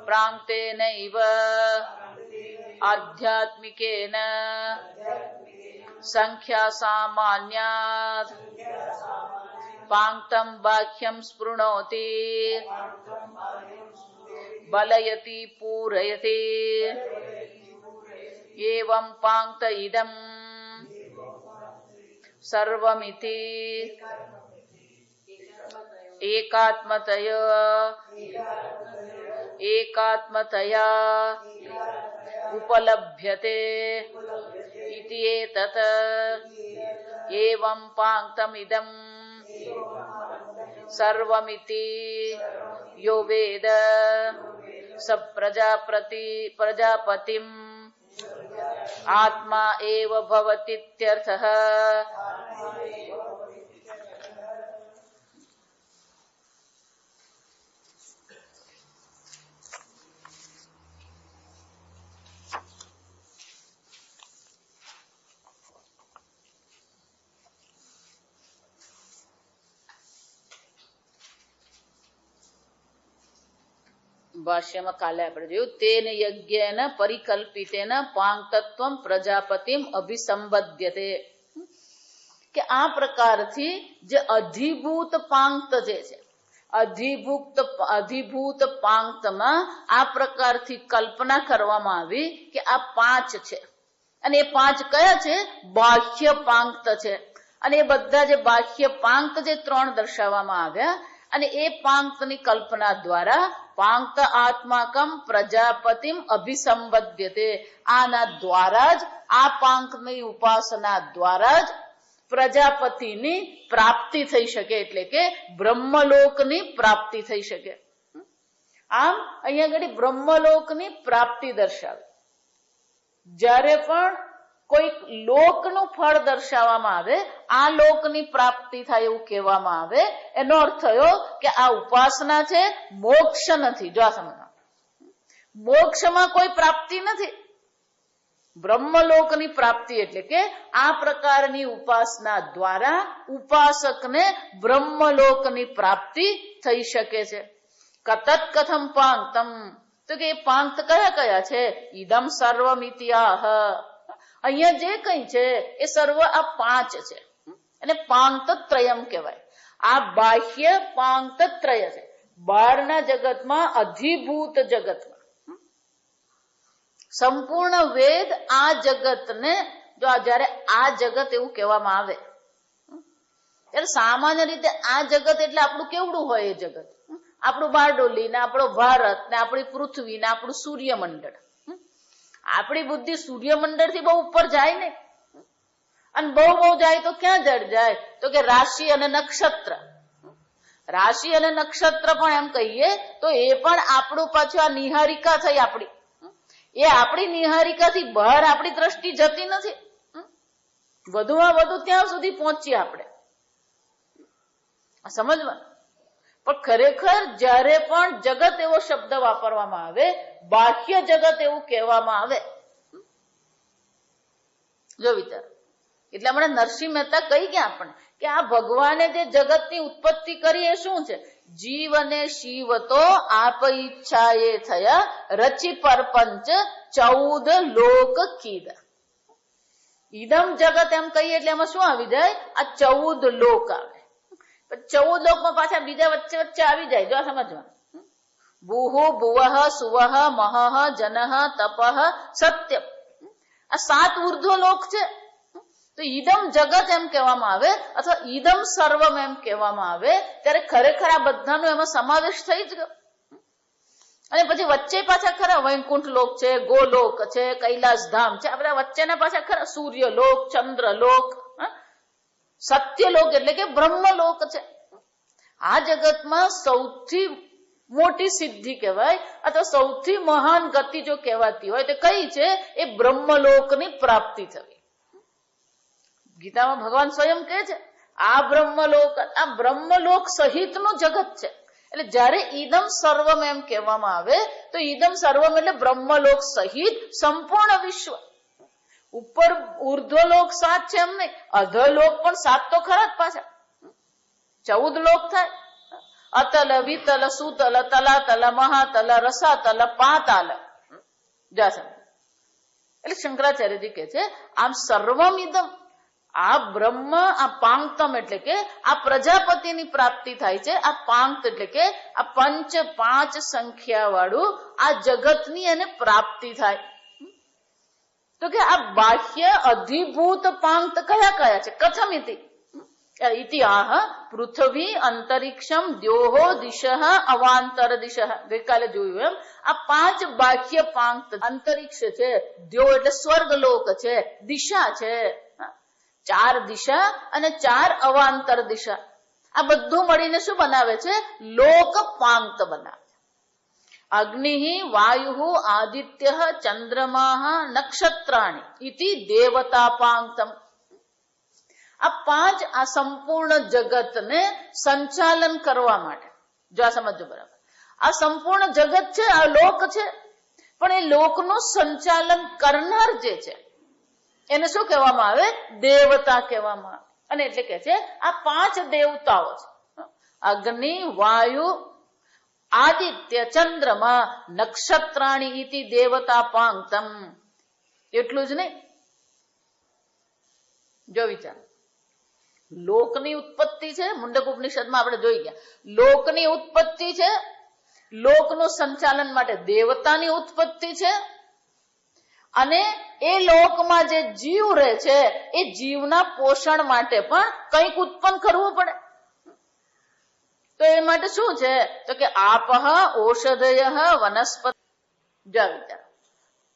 प्राक्तेनैव आध्यात्मिकेन संख्यासामान्यात् पाक्तं बाह्यं स्पृणोति बलयति पूरयति एवं पाक्त इदं सर्वमिति एकात्मतया एकात्मतया उपलभ्यते इति एतत् एवं पाङ्क्तमिदं सर्वमिति यो वेद स प्रजापतिम् आत्मा एव भवतीत्यर्थः। ભાષ્યમાં કાલે આપણે જોયું તેન યજ્ઞેન પરિકલ્પિતેન પાંક્તત્વમ પ્રજાપતિમ અભિસંબધ્યતે કે આ પ્રકારથી જે અધિભૂત પાંક્ત જે છે અધિભૂત પાંક્તમાં આ પ્રકારથી કલ્પના કરવામાં આવી કે આ પાંચ છે અને એ પાંચ કયા છે? બાહ્ય પાંક્ત છે. અને એ બધા જે બાહ્ય પાંક્ત જે ત્રણ દર્શાવવામાં આવ્યા અને એ પાંક્તની કલ્પના દ્વારા પાંક્ત આત્માકમ પ્રજાપતિમ અભિસંબધ્યતે આના દ્વારા જ આ પાંક્તની ઉપાસના દ્વારા જ પ્રજાપતિની પ્રાપ્તિ થઈ શકે એટલે કે બ્રહ્મલોકની પ્રાપ્તિ થઈ શકે. આમ અહીંયા આગળ બ્રહ્મલોકની પ્રાપ્તિ દર્શાવે. જ્યારે પણ કોઈક લોકનું ફળ દર્શાવવામાં આવે આ લોકની પ્રાપ્તિ થાય એવું કહેવામાં આવે એનો અર્થ થયો કે આ ઉપાસના છે મોક્ષ નથી. જો આ સમજો મોક્ષમાં કોઈ પ્રાપ્તિ નથી. બ્રહ્મલોકની પ્રાપ્તિ એટલે કે આ પ્રકારની ઉપાસના દ્વારા ઉપાસકને બ્રહ્મલોકની પ્રાપ્તિ થઈ શકે છે. કતત કથમ પાંક્તમ તો કે એ પાંક્ત કયા કયા છે? ઇદમ સર્વમિત્યાહ અહીંયા જે કઈ છે એ સર્વ આ પાંચ છે અને પાંક્તત્રયમ કહેવાય. આ બાહ્ય પાંક્તત્રય છે. બહારના જગતમાં અધિભૂત જગતમાં સંપૂર્ણ વેદ આ જગતને જો જયારે આ જગત એવું કહેવામાં આવે ત્યારે સામાન્ય રીતે આ જગત એટલે આપણું કેવડું હોય? એ જગત આપણું બારડોલી ને આપણો ભારત ને આપણી પૃથ્વી ને આપણું સૂર્યમંડળ. આપણી બુદ્ધિ સૂર્યમંડળ થી બહુ ઉપર જાય ને અને બહુ જાય તો ક્યાં જડ જાય? તો કે રાશિ અને નક્ષત્ર. રાશિ અને નક્ષત્ર પણ એમ કહીએ તો એ પણ આપણું પાછું આ નિહારિકા થઈ આપણી. એ આપણી નિહારિકાથી બહાર આપણી દ્રષ્ટિ જતી નથી. વધુમાં વધુ ત્યાં સુધી પહોંચીએ આપણે. સમજવા પણ ખરેખર જ્યારે પણ જગત એવો શબ્દ વાપરવામાં આવે બાહ્ય જગત એવું કહેવામાં આવે જો વિચાર એટલે હમણાં નરસિંહ મહેતા કહી ગયા આપણે કે આ ભગવાને જે જગતની ઉત્પત્તિ કરી એ શું છે? જીવ અને શિવ તો આપ ઈચ્છાએ થયા રચી પરપંચ 14 લોક કીધા. ઈદમ જગત એમ કહીએ એટલે એમાં શું આવી જાય? આ 14 લોક આવે. 14 લોકમાં પાછા બીજા વચ્ચે વચ્ચે આવી જાય. જો સમજવા ભૂહુ ભુવઃ સુવઃ મહઃ જનઃ તપઃ સત્યમ આ 7 ઉર્ધ્વ લોક છે. તો ઈદમ જગત એમ કહેવામાં આવે અથવા ઈદમ સર્વમ એમ કહેવામાં આવે ત્યારે ખરેખર આ બધાનો એમાં સમાવેશ થઈ જ ગયો. અને પછી વચ્ચે પાછા ખરા વૈકુંઠ લોક છે, ગોલોક છે, કૈલાસ ધામ છે. આ બધા વચ્ચેના પાછા ખરા સૂર્યલોક, ચંદ્રલોક, સત્યલોક એટલે કે બ્રહ્મલોક છે. આ જગતમાં સૌથી મોટી સિદ્ધિ કહેવાય અથવા સૌથી મહાન ગતિ જો કહેવાતી હોય તો કઈ છે? એ બ્રહ્મલોકની પ્રાપ્તિ થવી. ગીતામાં ભગવાન સ્વયં કહે છે આ બ્રહ્મલોક સહિતનું જગત છે. એટલે જયારે ઈદમ સર્વમ એમ કહેવામાં આવે તો ઈદમ સર્વમ એટલે બ્રહ્મલોક સહિત સંપૂર્ણ વિશ્વ. ઉપર ઉર્ધ્વલોક 7 છે એમ નહીં, અધોલોક પણ 7 તો ખરા જ પાછા 14 લોક થાય. અતલ વિતલ સુતલ તલાતલ મહાતલ રસાતલ પાતાલ. એટલે શંકરાચાર્યજી કે છે આમ સર્વમ ઇદમ આ બ્રહ્મ આ પાંક્તમ એટલે કે આ પ્રજાપતિની પ્રાપ્તિ થાય છે. આ પાંક્ત એટલે કે આ 5 સંખ્યા વાળું આ જગતની એને પ્રાપ્તિ થાય. તો કે આ બાહ્ય અધિભૂત પાંક્ત કયા કયા છે? કથમિતિ ઇતિ આહ પૃથ્વી અંતરિક્ષમ દ્યોહો દિશ અવાંતર દિશ. ગઈકાલે જોયું એમ આ 5 બાહ્ય પાંક્ત. અંતરિક્ષ છે, દ્યો એટલે સ્વર્ગલોક છે, દિશા છે, 4 દિશા અને 4 અવાંતર દિશા. આ બધું મળીને શું બનાવે છે? લોક પાંક્ત બનાવે. અગ્નિ વાયુ આદિત્ય ચંદ્રમા નક્ષત્રાણી ઇતિ દેવતા પાંક્તમ. આ 5 આ સંપૂર્ણ જગતને સંચાલન કરવા માટે. જો આ સમજો બરાબર. આ સંપૂર્ણ જગત છે, આ લોક છે, પણ એ લોકનું સંચાલન કરનાર જે છે એને શું કહેવામાં આવે? દેવતા કહેવામાં આવે. અને એટલે કે છે આ 5 દેવતાઓ છે. અગ્નિ વાયુ આદિત્ય ચંદ્રમા નક્ષત્રાણી ઇતિ દેવતા પાંક્તમ. એટલું જ નહીં, જો વિચાર, લોકની ઉત્પત્તિ છે, મુંડક ઉપનિષદમાં આપણે જોઈ ગયા. લોકની ઉત્પત્તિ છે, લોકનું સંચાલન માટે દેવતાની ઉત્પત્તિ છે, અને એ લોકમાં જે જીવ રહે છે એ જીવના પોષણ માટે પણ કંઈક ઉત્પન્ન કરવું પડે. તો એ માટે શું છે? તો કે આપહ ઔષધય વનસ્પતિ. જો વિચાર,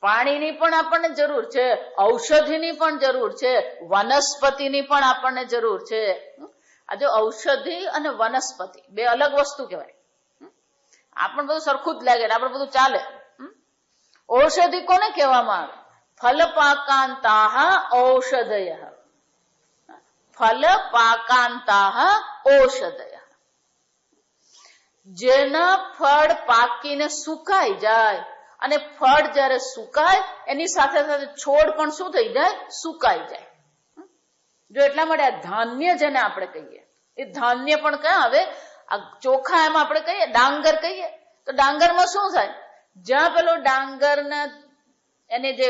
પાણીની પણ આપણને જરૂર છે, ઔષધિની પણ જરૂર છે, વનસ્પતિની પણ આપણને જરૂર છે. આ જો ઔષધિ અને વનસ્પતિ બે અલગ વસ્તુ કહેવાય. આપણને બધું સરખું જ લાગે, આપણે બધું ચાલે. ઔષધિ કોને કહેવામાં આવે? ફલ પાકાંતાહ ઔષધય. ફલ પાકાંતાહ ઔષધય. જેના ફળ પાકીને સુકાઈ જાય, અને ફળ જયારે સુકાય એની સાથે સાથે છોડ પણ શું થઈ જાય? સુકાઈ જાય. જો એટલા માટે આ ધાન્ય જેને આપણે કહીએ, એ ધાન્ય પણ ક્યાં આવે? આ ચોખા એમાં આપણે કહીએ, ડાંગર કહીએ, તો ડાંગરમાં શું થાય? જ્યાં પેલો ડાંગરના એને જે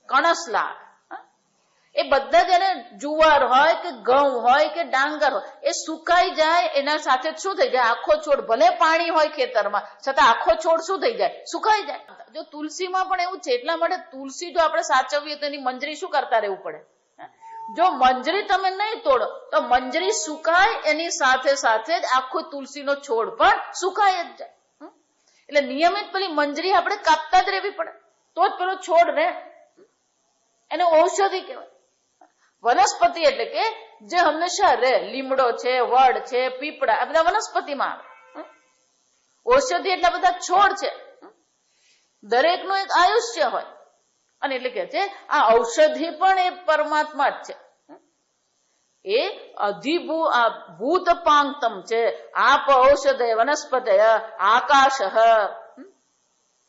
કણસલા એ બધા જ એને જુવાર હોય કે ઘઉં હોય કે ડાંગર હોય એ સુકાઈ જાય, એના સાથે શું થઈ જાય? આખો છોડ, ભલે પાણી હોય ખેતરમાં છતાં આખો છોડ શું થઈ જાય? સુકાઈ જાય. જો તુલસીમાં પણ એવું છે. એટલા માટે તુલસી જો આપણે સાચવીએ તો એની મંજરી શું કરતા રહેવું પડે? જો મંજરી તમે નહીં તોડો તો મંજરી સુકાય, એની સાથે સાથે જ આખો તુલસીનો છોડ પણ સુકાય જ જાય. એટલે નિયમિત પેલી મંજરી આપણે કાપતા જ રહેવી પડે, તો જ પેલો છોડ રહે. એને ઔષધિ કહેવાય. વનસ્પતિ એટલે કે જે હંમેશા રહે, લીમડો છે, વડ છે, પીપળા, આ બધા વનસ્પતિમાં આવે. ઔષધિ એટલે બધા છોડ છે. દરેકનું એક આયુષ્ય હોય. અને એટલે કે છે આ ઔષધિ પણ એ પરમાત્મા જ છે. એ ભૂત પાંક્તમ છે. આપ ઔષધય વનસ્પતય આકાશ